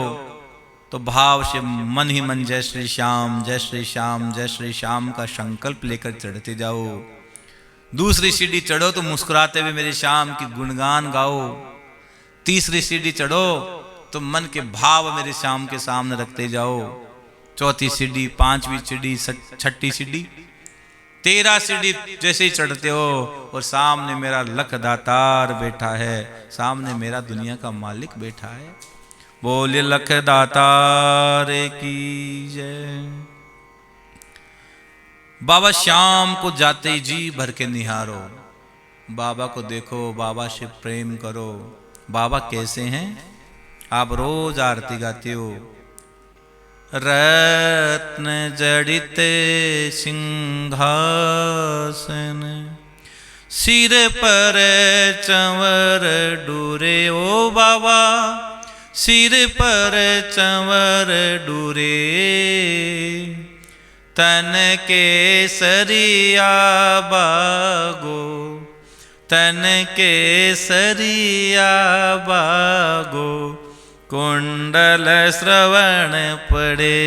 तो भाव से मन ही मन जय श्री श्याम, जय श्री श्याम, जय श्री श्याम का संकल्प लेकर चढ़ते जाओ। दूसरी सीढ़ी चढ़ो तो मुस्कुराते हुए मेरे श्याम की गुणगान गाओ। तीसरी सीढ़ी चढ़ो तुम मन के भाव मेरे श्याम के सामने रखते जाओ। चौथी सीढ़ी, पांचवी सीढ़ी, छठी सीढ़ी, 13 सीढ़ी जैसे ही चढ़ते हो और सामने मेरा लख दातार बैठा है, सामने मेरा दुनिया का मालिक बैठा है। बोले लख दातार की जय। बाबा श्याम को जाते ही जी भर के निहारो, बाबा को देखो, बाबा से प्रेम करो। बाबा कैसे हैं? आप रोज आरती गाते हो। रत्न जड़ित सिंहासन, सिर पर चंवर डूरे। ओ बाबा सिर पर चंवर डूरे, तन के सरिया बागो, तन के सरिया बागो। कुंडल श्रवण पड़े,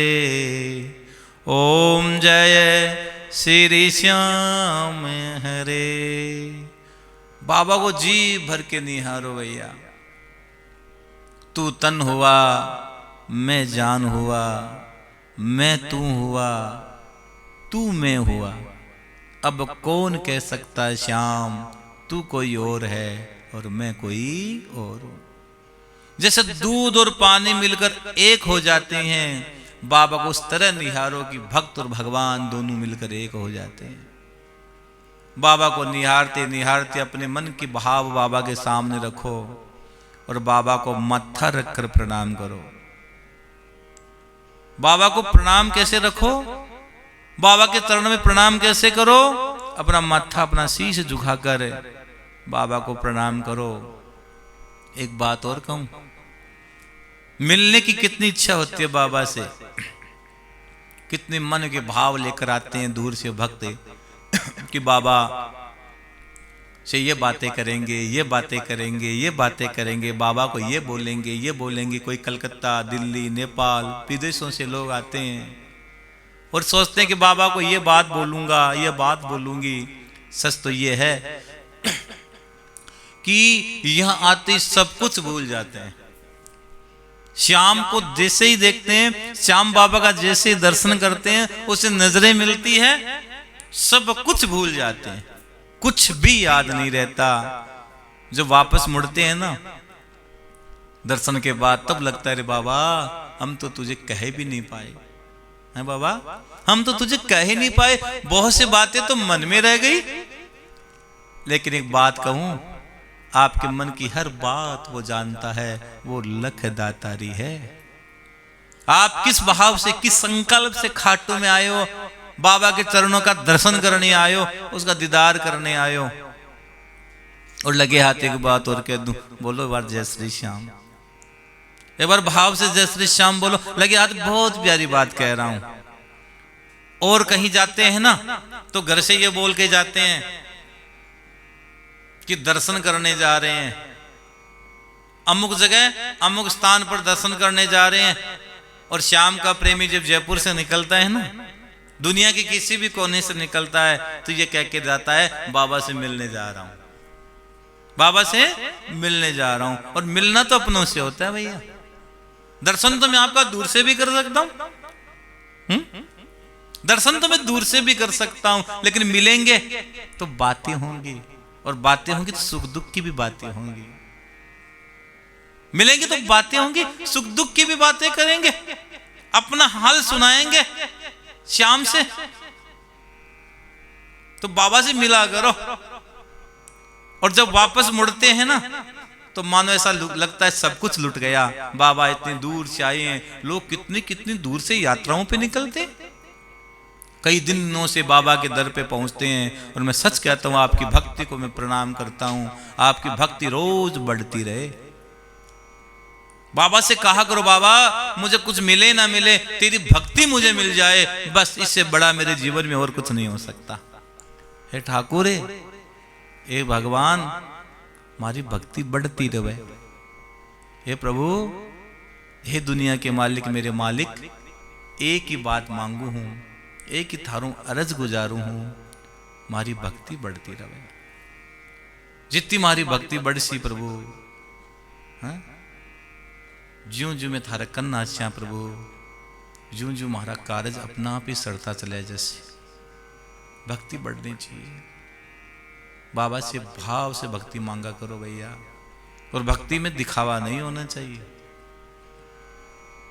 ओम जय श्री श्याम हरे। बाबा को जी भर के निहारो भैया। तू तन हुआ, मैं जान हुआ, मैं तू हुआ, तू मैं हुआ। अब कौन कह सकता है श्याम तू कोई और है और मैं कोई और हूं। जैसे दूध और पानी मिलकर एक हो जाते हैं, बाबा को उस तरह निहारो कि भक्त और भगवान दोनों मिलकर एक हो जाते हैं। बाबा को निहारते निहारते अपने मन की भाव बाबा के सामने रखो और बाबा को मत्था रखकर प्रणाम करो। बाबा को प्रणाम कैसे रखो? बाबा के चरण में प्रणाम कैसे करो? अपना मत्था, अपना शीश झुकाकर बाबा को प्रणाम करो। एक बात और कहूं, मिलने की कितनी इच्छा होती है बाबा से, कितने मन के भाव लेकर आते हैं दूर से भक्त कि बाबा से ये बातें करेंगे, ये बातें करेंगे, ये बातें करेंगे, बाबा को ये बोलेंगे, ये बोलेंगे। कोई कलकत्ता, दिल्ली, नेपाल, विदेशों से लोग आते हैं और सोचते हैं कि बाबा को ये बात बोलूंगा, ये बात बोलूंगी। सच तो ये है कि यहां आते सब कुछ भूल जाते हैं। श्याम को जैसे ही देखते हैं, श्याम बाबा का जैसे ही दर्शन करते हैं, उसे नजरें मिलती है, सब कुछ भूल जाते हैं, कुछ भी याद नहीं रहता। जब वापस मुड़ते हैं ना दर्शन के बाद, तब लगता है रे बाबा हम तो तुझे कह भी नहीं पाए हैं। बाबा हम तो तुझे कह ही नहीं पाए, बहुत सी बातें तो मन में रह गई। लेकिन एक बात कहूं, आपके मन की हर बात वो जानता है, वो लख दातारी है। आप किस भाव से, किस संकल्प से खाटू में आए हो, बाबा के चरणों का दर्शन करने आए हो, उसका दीदार करने आए हो। और लगे हाथ एक बात और कह दूं, बोलो एक बार जय श्री श्याम, एक बार भाव से जय श्री श्याम बोलो। लगे हाथ, बहुत प्यारी बात कह रहा हूं। और कहीं जाते हैं ना तो घर से ये बोल के जाते हैं कि दर्शन करने जा रहे हैं, अमुक जगह अमुक स्थान पर दर्शन करने जा रहे हैं। और श्याम का प्रेमी जब जयपुर से निकलता है ना, दुनिया के किसी भी कोने से निकलता है, तो ये कह के जाता है बाबा से मिलने जा रहा हूं, बाबा से मिलने जा रहा हूं। और मिलना तो अपनों से होता है भैया। दर्शन तो मैं आपका दूर से भी कर सकता हूं, दर्शन तो मैं दूर से भी कर सकता हूं, लेकिन मिलेंगे तो बातें होंगी, और बातें होंगी तो सुख दुख की भी बातें होंगी। मिलेंगे तो बातें होंगी, सुख दुख की भी बातें करेंगे, अपना हाल सुनाएंगे श्याम से। तो बाबा से मिला करो। और जब वापस मुड़ते हैं ना तो मानो ऐसा लगता है सब कुछ लुट गया। बाबा इतनी दूर से आए हैं, लोग कितनी कितनी दूर से यात्राओं पे निकलते, कई दिनों से बाबा के दर पे पहुंचते हैं। और मैं सच कहता हूं, आपकी भक्ति को मैं प्रणाम करता हूं, आपकी भक्ति रोज बढ़ती रहे। बाबा से कहा करो, बाबा मुझे कुछ मिले ना मिले, तेरी भक्ति मुझे मिल जाए, बस इससे बड़ा मेरे जीवन में और कुछ नहीं हो सकता। हे ठाकुर, हे भगवान, हमारी भक्ति बढ़ती रहे। हे प्रभु, हे दुनिया के मालिक, मेरे मालिक, एक ही बात मांगू हूं, एक ही थारू अरज गुजारू हूं, हमारी भक्ति बढ़ती रहे। जितनी हमारी भक्ति बढ़ सी प्रभु, ज्यों ज्यों मैं थारा करना श्याम प्रभु, ज्यों ज्यों हमारा कार्य अपना आप ही सड़ता चले, जैसे भक्ति बढ़नी चाहिए। बाबा से भाव से भक्ति मांगा करो भैया, और भक्ति में दिखावा नहीं होना चाहिए।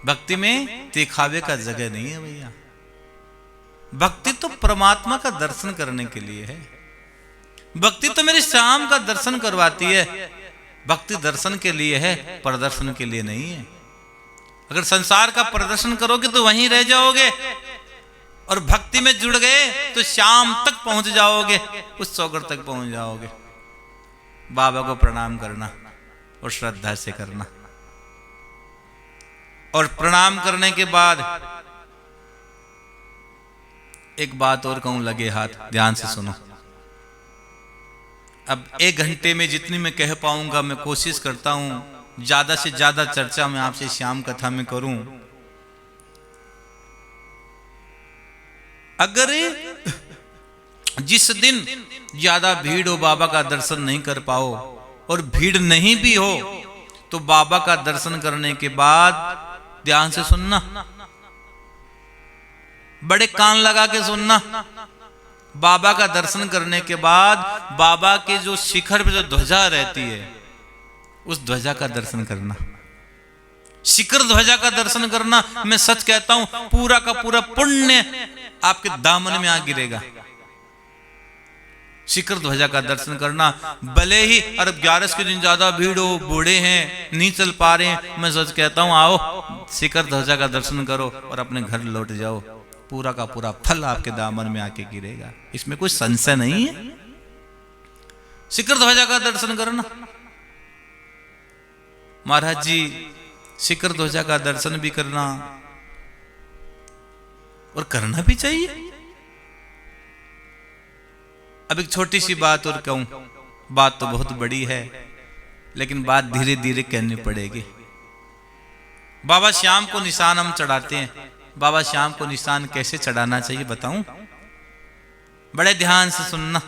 भक्ति में दिखावे का जगह नहीं है भैया। भक्ति तो परमात्मा का दर्शन करने के लिए है। भक्ति तो मेरे श्याम का दर्शन करवाती है। भक्ति दर्शन के लिए है, प्रदर्शन के लिए नहीं है। अगर संसार का प्रदर्शन करोगे तो वहीं रह जाओगे, और भक्ति में जुड़ गए तो श्याम तक पहुंच जाओगे, उस सौगर तक पहुंच जाओगे। बाबा को प्रणाम करना और श्रद्धा से करना, और प्रणाम करने के बाद एक बात और कहूं, लगे हाथ, ध्यान से सुनो। अब 1 घंटे में जितनी मैं कह पाऊंगा मैं कोशिश करता हूं ज्यादा से ज्यादा चर्चा मैं आपसे श्याम कथा में करूं। अगर जिस दिन ज्यादा भीड़ हो, बाबा का दर्शन नहीं कर पाओ, और भीड़ नहीं भी हो, तो बाबा का दर्शन करने के बाद ध्यान से सुनना, बड़े कान लगा के सुनना। बाबा का दर्शन करने के बाद बाबा के जो शिखर पे जो ध्वजा रहती है, उस ध्वजा का दर्शन करना, शिखर ध्वजा का दर्शन करना। मैं सच कहता हूं, पूरा का पूरा पुण्य आपके दामन में आ गिरेगा। शिखर ध्वजा का दर्शन करना, भले ही अरब 11 के दिन ज्यादा भीड़ हो, बूढ़े हैं, नहीं चल पा रहे हैं, मैं सच कहता हूं आओ शिखर ध्वजा का दर्शन करो और अपने घर लौट जाओ। पूरा का पूरा फल आपके दामन में आके गिरेगा, इसमें कोई संशय नहीं है। शिखर ध्वजा का दर्शन करना। महाराज जी शिखर ध्वजा का दर्शन भी करना, और करना भी चाहिए। अब एक छोटी सी बात और कहूं, बात तो बहुत बड़ी है, लेकिन बात धीरे धीरे कहनी पड़ेगी। बाबा श्याम को निशान हम चढ़ाते हैं। बाबा श्याम को निशान कैसे चढ़ाना चाहिए बताऊं? बड़े ध्यान से सुनना।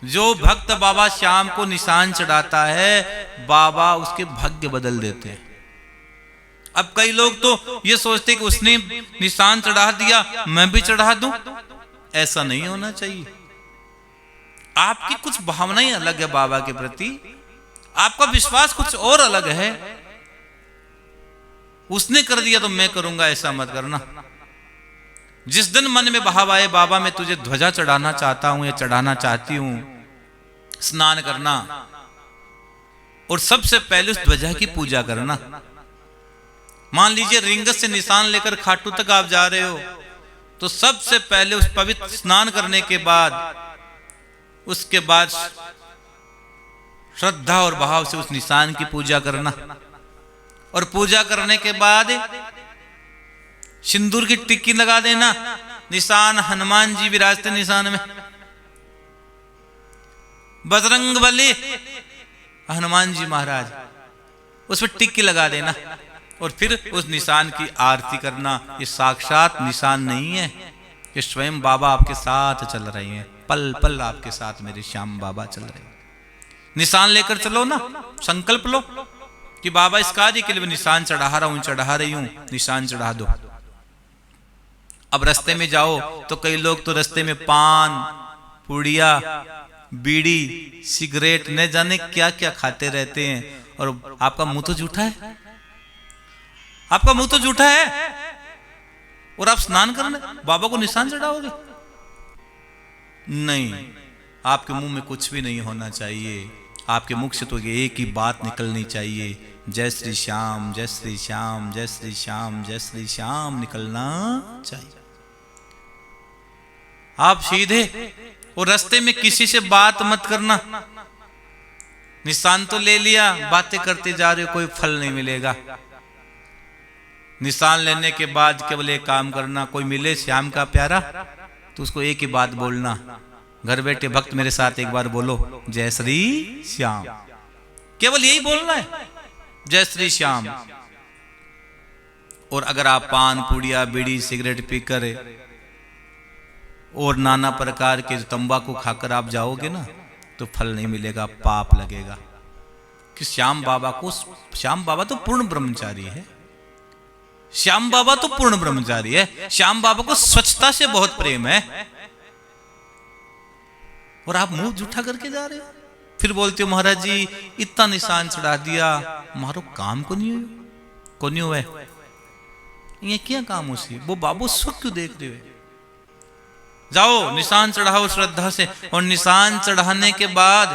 जो भक्त बाबा श्याम को निशान चढ़ाता है, बाबा उसके भाग्य बदल देते हैं। अब कई लोग तो ये सोचते कि उसने निशान चढ़ा दिया, मैं भी चढ़ा दूं। ऐसा नहीं होना चाहिए। आपकी कुछ भावनाएं अलग है बाबा के प्रति, आपका विश्वास कुछ और अलग है। उसने कर दिया तो मैं करूंगा, ऐसा मत करना। जिस दिन मन में भाव आए, बाबा मैं तुझे ध्वजा चढ़ाना चाहता हूं या चढ़ाना चाहती हूं, स्नान करना, और सबसे पहले उस ध्वजा की पूजा करना। मान लीजिए रिंगत से निशान लेकर खाटू तक आप जा रहे हो, तो सबसे पहले उस पवित्र स्नान करने के बाद, उसके बाद श्रद्धा और भाव से उस निशान की पूजा करना। और पूजा करने के बाद सिंदूर की टिक्की लगा देना। निशान हनुमान जी विराजते निशान में, बजरंगबली हनुमान जी महाराज, उस पर टिक्की लगा देना, और फिर उस निशान की आरती करना। ये साक्षात निशान नहीं है, ये स्वयं बाबा आपके साथ चल रहे हैं। पल पल आपके साथ मेरे श्याम बाबा चल रहे हैं। निशान लेकर चलो ना, संकल्प लो कि बाबा इस कार्य के लिए निशान चढ़ा रहा हूं, चढ़ा रही हूं, निशान चढ़ा दो। अब रास्ते में जाओ तो कई लोग तो रास्ते में पान, पुड़िया, बीड़ी, सिगरेट, न जाने क्या क्या खाते रहते हैं, और आपका मुंह तो झूठा है, आपका मुंह तो झूठा है, और आप स्नान करने बाबा को निशान चढ़ाओगे? नहीं, आपके मुंह में कुछ भी नहीं होना चाहिए। आपके मुख से तो एक ही बात निकलनी चाहिए, जय श्री श्याम, जय श्री श्याम, जय श्री श्याम, जय श्री श्याम निकलना चाहिए। आप सीधे और रास्ते में किसी से बात मत करना। निशान तो ले लिया, बातें करते जा रहे हो, कोई फल नहीं मिलेगा। निशान लेने के बाद केवल एक काम करना, कोई मिले श्याम का प्यारा तो उसको एक ही बात बोलना। घर बैठे भक्त मेरे साथ एक बार बोलो, जय श्री श्याम। केवल यही बोलना है, जय श्री श्याम। और अगर आप पान, पुड़िया, बीड़ी, सिगरेट पीकर और नाना प्रकार के तंबाकू खाकर आप जाओगे ना, तो फल नहीं मिलेगा, पाप लगेगा। कि श्याम बाबा तो पूर्ण ब्रह्मचारी है। श्याम बाबा तो पूर्ण ब्रह्मचारी है। श्याम बाबा को स्वच्छता से बहुत प्रेम है, और आप मुंह जूठा करके जा रहे हो। फिर बोलते हो महाराज जी इतना निशान चढ़ा दिया, मारो काम को नहीं हुआ ये क्या काम उसी, वो बाबू सुख क्यों देख रहे हो? जाओ निशान चढ़ाओ श्रद्धा से, और निशान चढ़ाने के बाद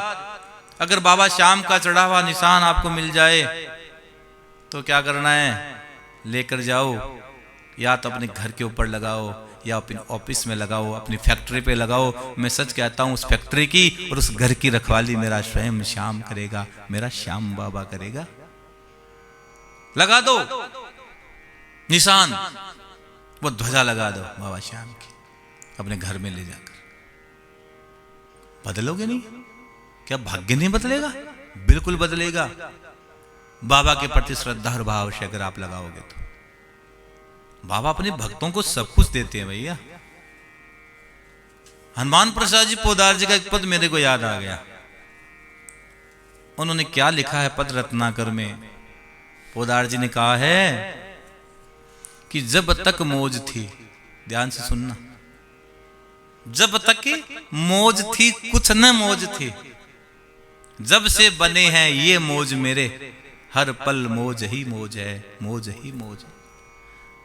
अगर बाबा श्याम का चढ़ा हुआ निशान आपको मिल जाए तो क्या करना है? लेकर जाओ, या तो अपने घर के ऊपर लगाओ, या अपने ऑफिस में लगाओ, अपनी फैक्ट्री पे लगाओ। मैं सच कहता हूं, उस फैक्ट्री की और उस घर की रखवाली मेरा स्वयं श्याम करेगा, मेरा श्याम बाबा करेगा। लगा दो निशान, वो ध्वजा लगा दो बाबा श्याम की अपने घर में ले जाकर। बदलोगे नहीं? क्या भाग्य नहीं बदलेगा? बिल्कुल बदलेगा। बाबा के प्रति श्रद्धा और भाव से अगर आप लगाओगे तो बाबा अपने भक्तों को सब कुछ देते हैं भैया। हनुमान प्रसाद जी पोदार जी का एक पद मेरे को याद आ गया। उन्होंने क्या लिखा है पद रत्नाकर में? पोदार जी ने कहा है कि जब तक मौज थी, ध्यान से सुनना, जब तक मौज थी कुछ न मौज थी, जब से बने हैं ये मौज मेरे, हर पल मौज ही मौज है, मौज ही मौज है।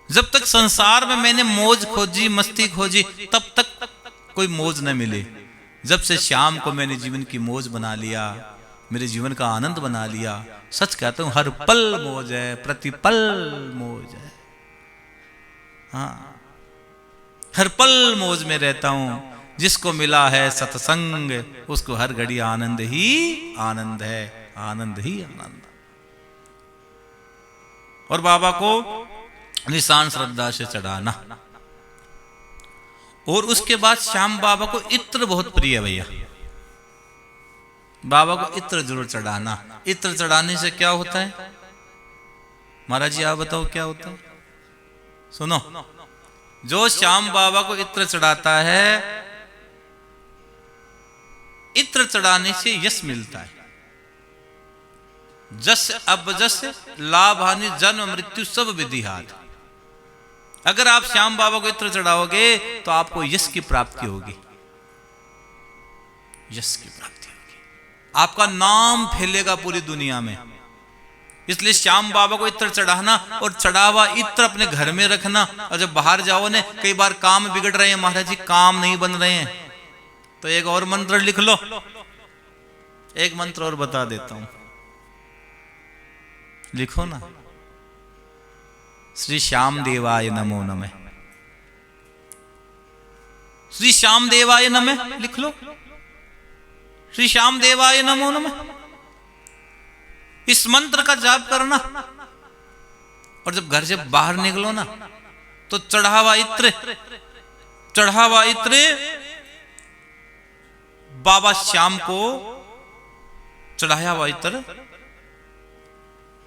जब तक संसार में मैंने मौज खोजी, मस्ती खोजी, तब तक कोई मौज न मिली। जब से श्याम को मैंने जीवन की मौज बना लिया, मेरे जीवन का आनंद बना लिया, सच कहता हूं हर पल मौज है, प्रतिपल मौज है। हाँ, हर पल मौज में रहता हूं। जिसको मिला है सत्संग, उसको हर घड़ी आनंद ही आनंद है, आनंद ही आनंद। और बाबा को निशान श्रद्धा से चढ़ाना। और उसके बाद श्याम बाबा को इत्र बहुत प्रिय है भैया। बाबा को इत्र जरूर चढ़ाना। इत्र चढ़ाने से क्या होता है महाराज जी, आप बताओ क्या होता है? सुनो, जो श्याम बाबा को इत्र चढ़ाता है, इत्र चढ़ाने से यश मिलता है। जस अब जस लाभ हानि जन्म मृत्यु सब विधि हाथ। अगर आप श्याम बाबा को इत्र चढ़ाओगे तो आपको यश की प्राप्ति होगी, यश की प्राप्ति होगी, आपका नाम फैलेगा पूरी दुनिया में। इसलिए श्याम बाबा को इत्र चढ़ाना और चढ़ा हुआ इत्र अपने घर में रखना। और जब बाहर जाओ ने, कई बार काम बिगड़ रहे हैं महाराज जी, काम नहीं बन रहे हैं, तो एक और मंत्र लिख लो। एक मंत्र और बता देता हूं, लिखो ना, श्री श्याम देवाय नमो नमः। श्री श्याम देवाय नमः लिख लो, श्री श्याम देवाय नमो नमः। इस मंत्र का जाप करना, और जब घर से बाहर निकलो ना, तो चढ़ावा इत्र बाबा श्याम को चढ़ाया हुआ इत्र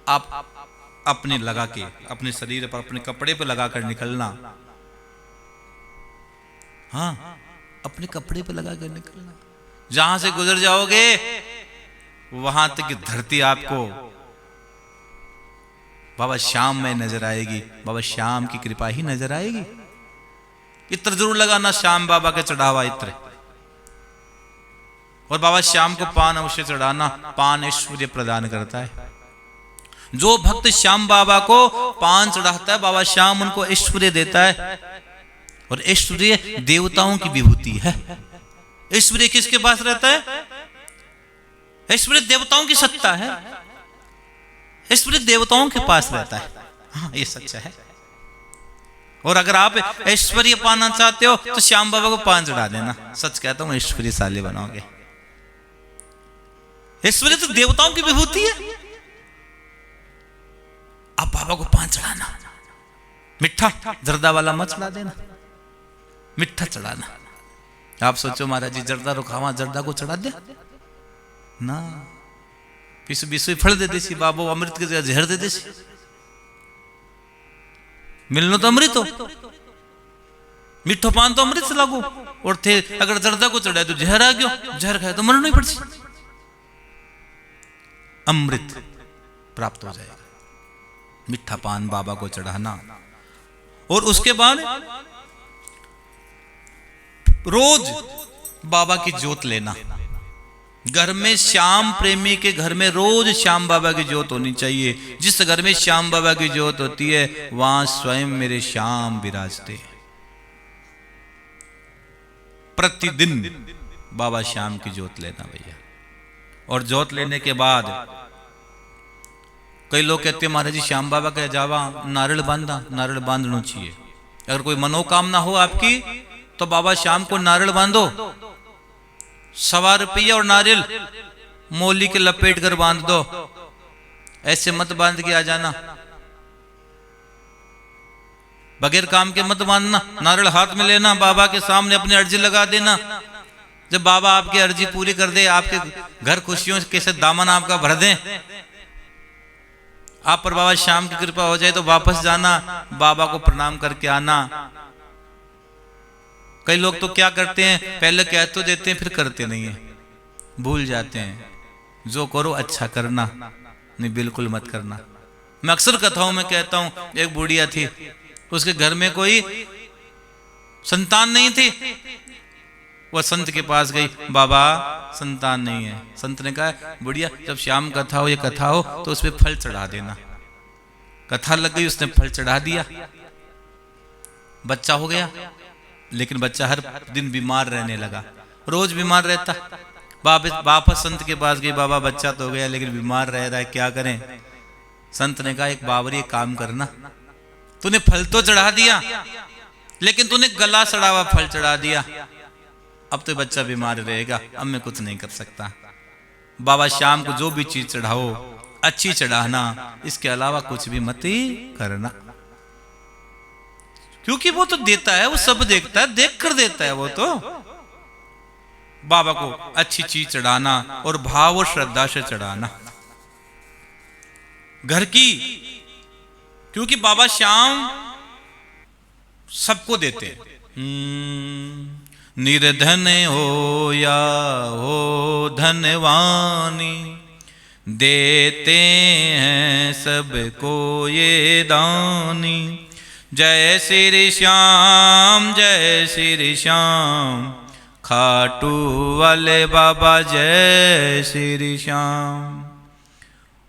आप अपने लगा के, अपने शरीर पर, अपने कपड़े पर लगाकर निकलना। हाँ, अपने कपड़े पर लगाकर निकलना। जहां से गुजर जाओगे वहां तक की धरती आपको बाबा श्याम में नजर आएगी, बाबा श्याम की कृपा ही नजर आएगी। इत्र जरूर लगाना, श्याम बाबा के चढ़ावा इत्र। और बाबा श्याम को पान अवश्य चढ़ाना। पान ऐश्वर्य प्रदान करता है। जो भक्त श्याम बाबा को पान चढ़ाता है, बाबा श्याम उनको ऐश्वर्य देता है। और ऐश्वर्य देवताओं की विभूति है। ऐश्वर्य किसके पास रहता है? ऐश्वर्य देवताओं की सत्ता है। ऐश्वर्य देवताओं के पास रहता है। हाँ, ये सच्चा है। और अगर आप ऐश्वर्य पाना चाहते हो तो श्याम बाबा को पान चढ़ा देना। सच कहता हूं, ऐश्वर्यशाली बनाओगे। ऐश्वर्य तो देवताओं की विभूति है। आप बाबा को पान चढ़ाना, मिठा जर्दा वाला मत चढ़ा देना, मिठा चढ़ाना। आप सोचो महाराज जी जर्दा रुखावा जर्दा को चढ़ा दे ना, पिसु बिसु फल दे देसी बाबू, अमृत के जहर दे देसी। मिलनो तो अमृत हो, मिठो पान तो अमृत से लागू। और थे अगर जर्दा को चढ़ाए तो जहर आ गयो, जहर खाए तो मरना ही पड़सी। अमृत प्राप्त हो जाएगा। मीठा पान बाबा को चढ़ाना और उसके बाद रोज बाबा की ज्योत लेना। घर में श्याम प्रेमी के घर में रोज श्याम बाबा की ज्योत होनी चाहिए। जिस घर में श्याम बाबा की ज्योत होती है वहां स्वयं मेरे श्याम विराजते हैं। प्रतिदिन बाबा श्याम की ज्योत लेना भैया। और ज्योत लेने के बाद कई लोग कहते हैं महाराज जी श्याम बाबा के जावा नारियल बांधा, नारियल बांधना चाहिए। अगर कोई मनोकामना हो आपकी तो बाबा श्याम को नारियल बांधो। 1.25 रुपया और नारियल मोली के लपेट कर बांध दो। ऐसे मत बांध के आ जाना, बगैर काम के मत बांधना। नारियल हाथ में लेना, बाबा के सामने अपनी अर्जी लगा देना। जब बाबा आपकी अर्जी पूरी कर दे, आपके घर खुशियों के साथ दामन आपका भर दें, आप पर बाबा श्याम की कृपा हो जाए तो वापस जाना, बाबा को प्रणाम करके आना। कई लोग तो क्या करते हैं, पहले कह तो देते हैं फिर करते नहीं है, भूल जाते हैं। जो करो अच्छा करना, नहीं बिल्कुल मत करना। मैं अक्सर कथाओं में कहता हूं, एक बुढ़िया थी, उसके घर में कोई संतान नहीं थी। वह संत के पास गई, बाबा संतान नहीं है। संत ने कहा बुढ़िया जब श्याम कथा हो, ये कथा हो तो उस पर फल चढ़ा देना। कथा लग गई, उसने फल चढ़ा दिया, बच्चा हो गया। लेकिन बच्चा हर दिन बीमार रहने लगा, रोज बीमार रहता। वापस संत के पास गई, बाबा बच्चा तो हो गया लेकिन बीमार रह रहा है, क्या करें। संत ने कहा एक बावरी काम करना, तूने फल तो चढ़ा दिया लेकिन तूने गला सड़ा हुआ फल चढ़ा दिया। अब तो बच्चा बीमार रहेगा, अब मैं कुछ नहीं कर सकता। बाबा श्याम को जो भी चीज चढ़ाओ अच्छी चढ़ाना, इसके अलावा कुछ भी मत ही करना। क्योंकि वो तो देता है, वो सब देखता है, देख कर देता है वो तो। बाबा को अच्छी चीज चढ़ाना और भाव और श्रद्धा से चढ़ाना घर की। क्योंकि बाबा श्याम सबको देते हैं। निर्धन हो या हो धनवानी, देते हैं सबको ये दानी। जय श्री श्याम, जय श्री श्याम, खाटू वाले बाबा जय श्री श्याम।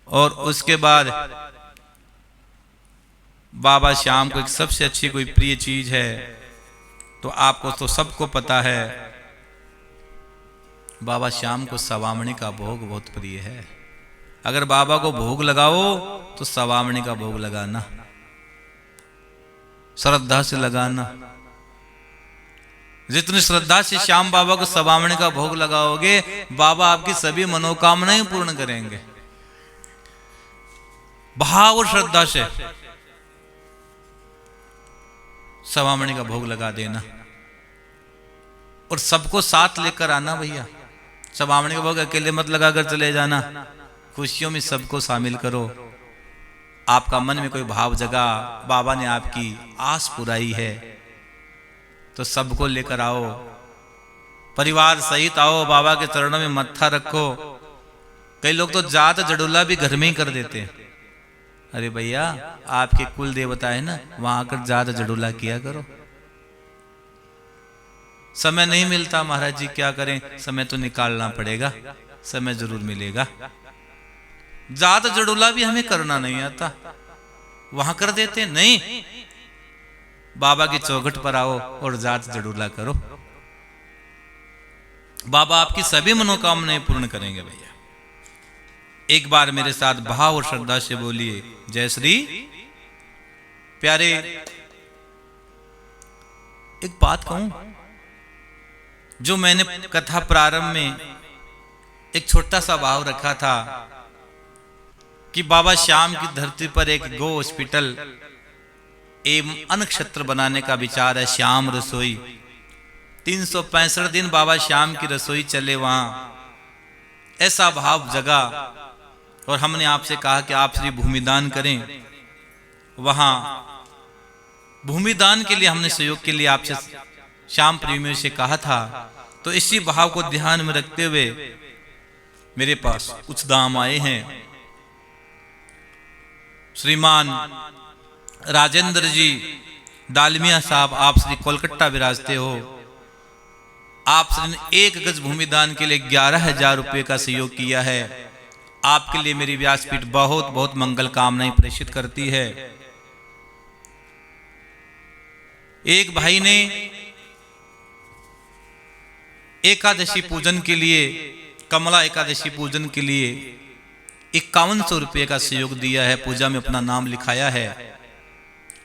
और उसके बाद बाबा श्याम को एक सबसे अच्छी कोई प्रिय चीज है, तो आपको तो सबको पता है, बाबा श्याम को सवामणी का भोग बहुत प्रिय है। अगर बाबा को भोग लगाओ तो सवामणी का भोग लगाना, श्रद्धा से लगाना। जितनी श्रद्धा से श्याम बाबा को सवामणी का भोग लगाओगे, बाबा आपकी सभी मनोकामनाएं पूर्ण करेंगे। भाव और श्रद्धा से सवामणी का भोग लगा देना और सबको साथ लेकर आना भैया। सवामणी का भोग अकेले मत लगाकर चले जाना, खुशियों में सबको शामिल करो। आपका मन में कोई भाव जगा, बाबा ने आपकी आस पुराई है, तो सबको लेकर आओ, परिवार सहित आओ, बाबा के चरणों में मत्था रखो। कई लोग तो जात जड़ोला भी घर में ही कर देते हैं। अरे भैया आपके कुल देवता है ना, वहां आकर जात जड़ोला किया करो। समय नहीं मिलता महाराज जी, क्या करें, समय तो निकालना पड़ेगा, समय जरूर मिलेगा। जात जड़ोला भी हमें करना नहीं आता, वहां कर देते नहीं। बाबा की चौखट पर आओ और जात जड़ोला करो, बाबा आपकी सभी मनोकामनाएं पूर्ण करेंगे भैया। एक बार मेरे साथ भाव और श्रद्धा से बोलिए जय श्री। प्यारे एक बात कहूं, जो मैंने कथा प्रारंभ में एक छोटा सा भाव रखा था कि बाबा श्याम की धरती पर एक गो हॉस्पिटल एवं अनक्षत्र बनाने का विचार है। श्याम रसोई 365 दिन बाबा श्याम की रसोई चले, वहां ऐसा भाव जगा। और हमने आपसे कहा कि आप श्री भूमिदान करें, वहां भूमिदान के लिए हमने सहयोग के लिए आपसे श्याम प्रेमियों से कहा था। तो इसी भाव को ध्यान में रखते हुए मेरे पास कुछ दाम आए हैं, श्रीमान राजेंद्र जी डालमिया साहब, आप श्री कोलकाता विराजते हो। आप श्री ने 1 गज भूमि दान के लिए 11,000 रुपये का सहयोग किया है। आपके लिए मेरी व्यासपीठ बहुत बहुत मंगल कामनाएं प्रेषित करती है। एक भाई ने एकादशी पूजन के लिए, कमला एकादशी पूजन के लिए 5100 रुपये का सहयोग दिया है, पूजा में अपना नाम लिखाया है।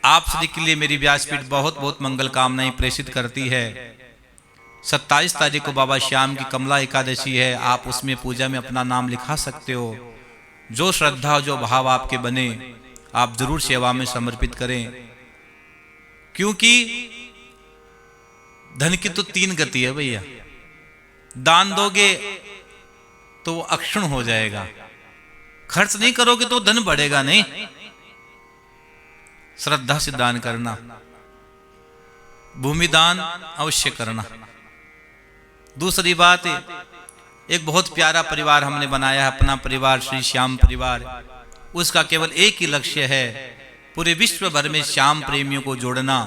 आप सभी के लिए मेरी व्यासपीठ बहुत बहुत मंगल कामनाएं प्रेषित करती है। 27 तारीख को बाबा श्याम की कमला एकादशी है, आप उसमें पूजा में अपना नाम लिखा सकते हो। जो श्रद्धा जो भाव आपके बने आप जरूर सेवा में समर्पित करें, क्योंकि धन की तो 3 गति है भैया। दान दोगे तो वो अक्षुण हो जाएगा, खर्च नहीं करोगे तो धन बढ़ेगा नहीं। श्रद्धा से दान करना, भूमि दान अवश्य करना। दूसरी बात, एक बहुत प्यारा परिवार हमने बनाया है, अपना परिवार श्री श्याम परिवार। उसका केवल एक ही लक्ष्य है, पूरे विश्व भर में श्याम प्रेमियों को जोड़ना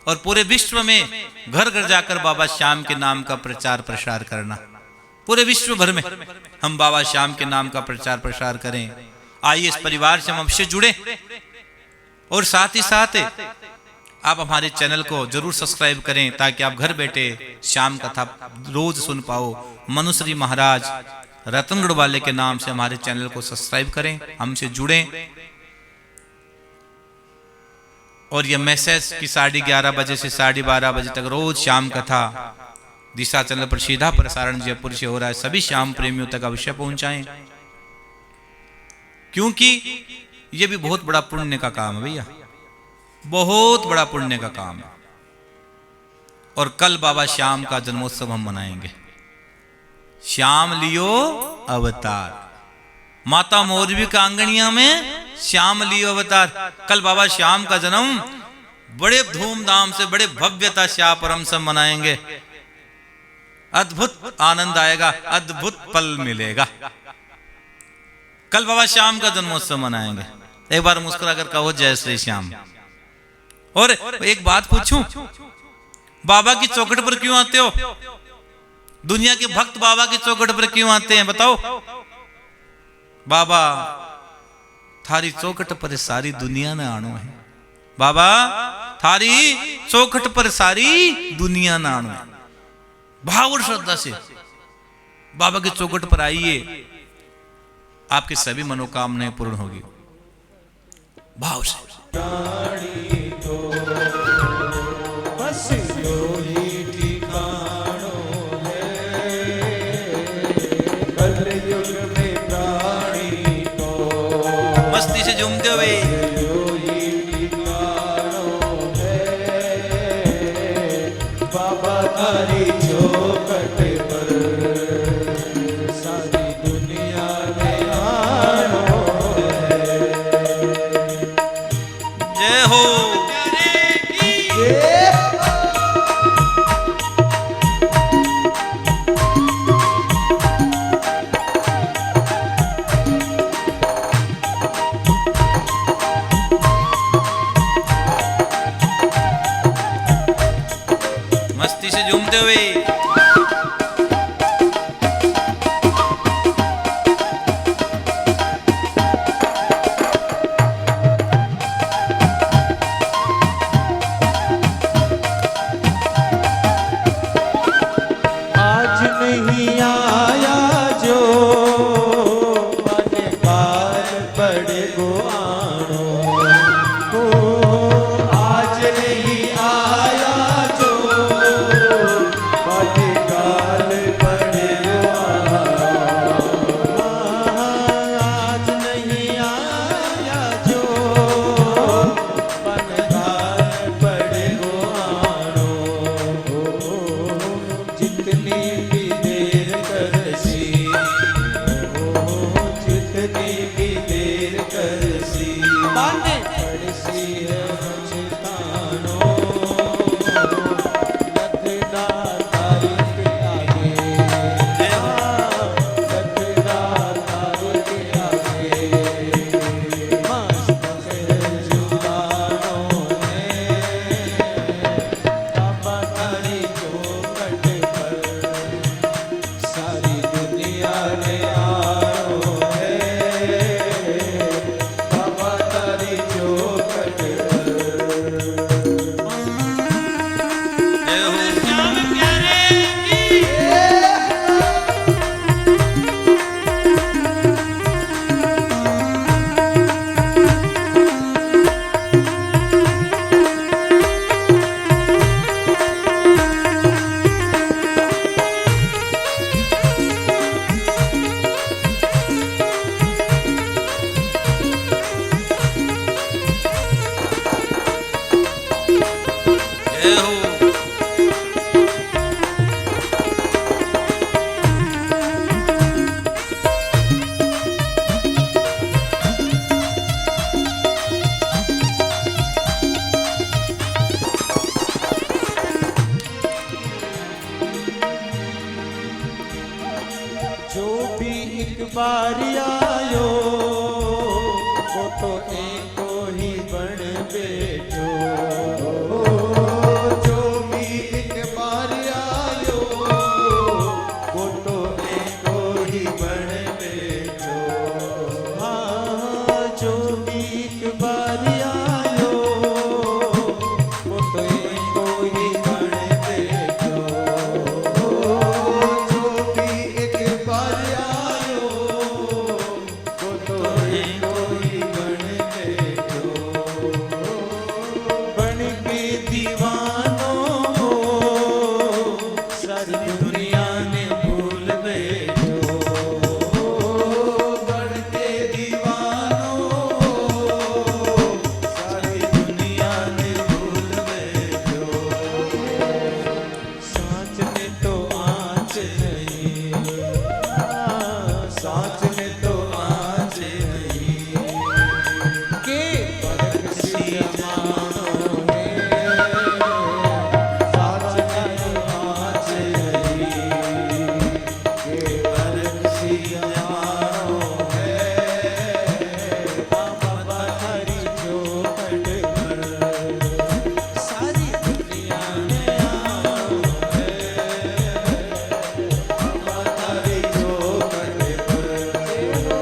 और पूरे विश्व में घर घर जाकर बाबा श्याम के नाम का प्रचार प्रसार करना। पूरे विश्व भर में हम बाबा श्याम के नाम का प्रचार प्रसार करें। आइए इस परिवार से हम अवश्य जुड़े और साथ ही साथ आप हमारे चैनल को जरूर सब्सक्राइब करें, ताकि आप घर बैठे श्याम कथा रोज सुन पाओ। मनुश्री महाराज रतनगढ़ वाले के नाम से हमारे चैनल को सब्सक्राइब करें, हमसे जुड़ें। और यह मैसेज कि 11:30 बजे से 12:30 बजे तक रोज शाम कथा दिशा चैनल पर सीधा प्रसारण जयपुर से हो रहा है। सभी श्याम प्रेमियों तक अवश्य पहुंचाएं, क्योंकि यह भी बहुत बड़ा पुण्य का काम है भैया, बहुत बड़ा पुण्य का काम है। और कल बाबा श्याम का जन्मोत्सव हम मनाएंगे। श्याम लियो अवतार, माता मोरबी का आंगनिया में श्याम लियो अवतार। कल बाबा श्याम का जन्म बड़े धूमधाम से, बड़े भव्यता से आप और हम सब मनाएंगे। अद्भुत आनंद आएगा, अद्भुत पल मिलेगा। कल बाबा श्याम का जन्मोत्सव मनाएंगे। एक बार मुस्कुरा कर कहो जय श्री श्याम। और एक बात पूछूं, बाबा की चौखट पर क्यों आते हो? दुनिया के भक्त बाबा की चौखट पर क्यों आते हैं बताओ? बाबा थारी चौखट पर सारी दुनिया ने आनो है। बाबा थारी चौखट पर सारी दुनिया ने आनो है। भाव और श्रद्धा से बाबा की चौखट पर आइए, आपकी सभी मनोकामनाएं पूर्ण होगी। भाव से मस्ती से झूमते हुए बाबा तारी चौखट पर सारी दुनिया में आनो है। जय हो। मस्ती से झूमते हुए भी एक बार आयो वो तो एको ही बन बैठो जो भी एक बार आयो वो तो एको ही बन बैठो हाँ जो भी एक बार आयो वो तो एको ही बन बैठो जो भी एक बार आयो वो तो एको ही बन बैठो बन के दीवानों हो सारी दुनिया ने भूल बैठो बन के दीवानों हो सारी दुनिया ने भूल बैठो सांच में तो आँच नहीं सांच में तो आँच नहीं के पलक सी अमानों में सांच में तो आँच नहीं के पलक सी अमानों में बाबा हरी चौखट पर सारी दुनिया में आओ है बाबा हरी चौखट पर जय हो।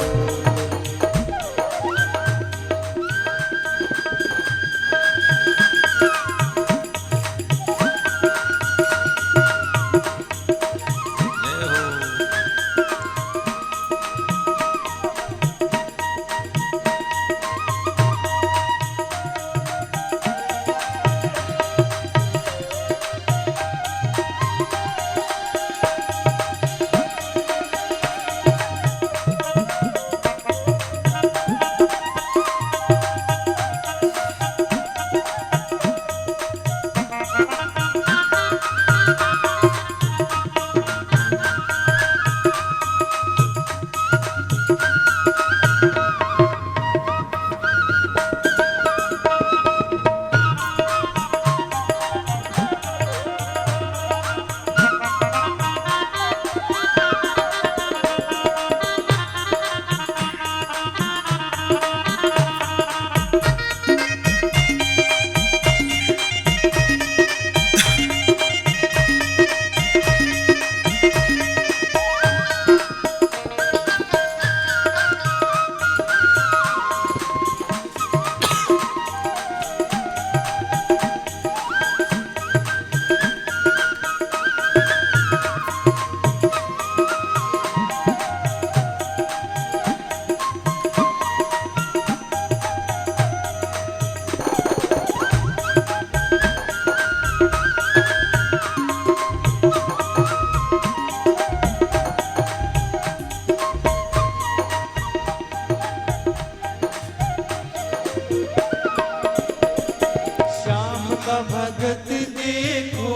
श्याम का भगत देखो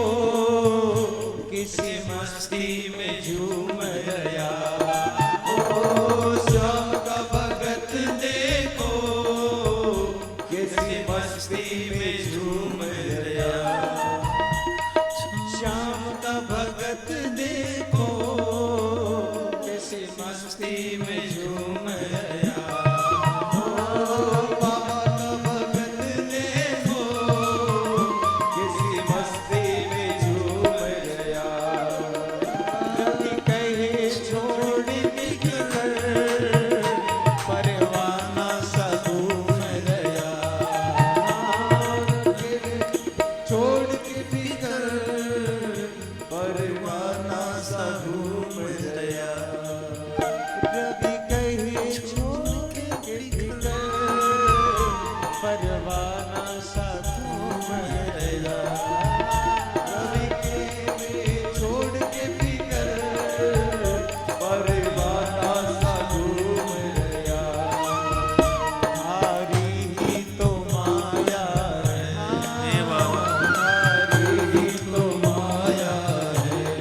किसी मस्ती में झूम गया ओ श्याम का भगत देखो किसी मस्ती में झूम गया श्याम का भगत देखो किसी मस्ती में झूम गया बाबा का भगत देखो किसी मस्ती में झूम गया कभी कहे छोड़ निकल परवाना सा घूम गया छोड़ के बिगड़ परवाना सा घूम गया कभी कहे छोड़ के बिगड़ परवाना सा घूम गया कभी कहे छोड़ के बिगड़ परवाना सा घूम गया हारी ही तो माया है हारी ही तो माया है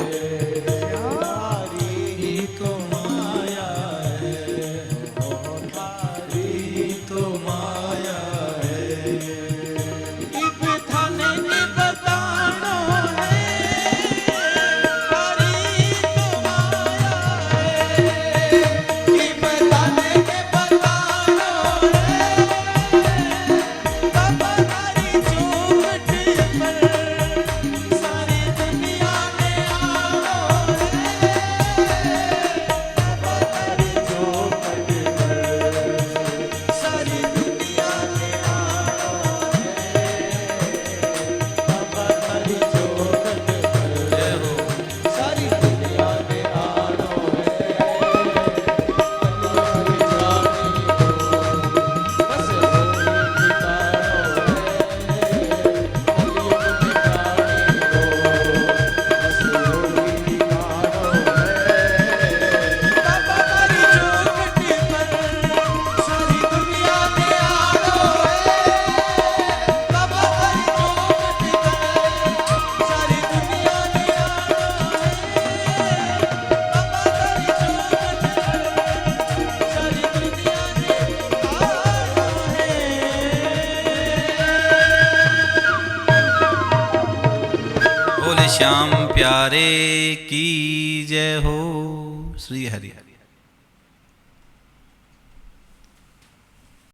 राधे श्याम प्यारे की जय हो। श्री हरि हरि।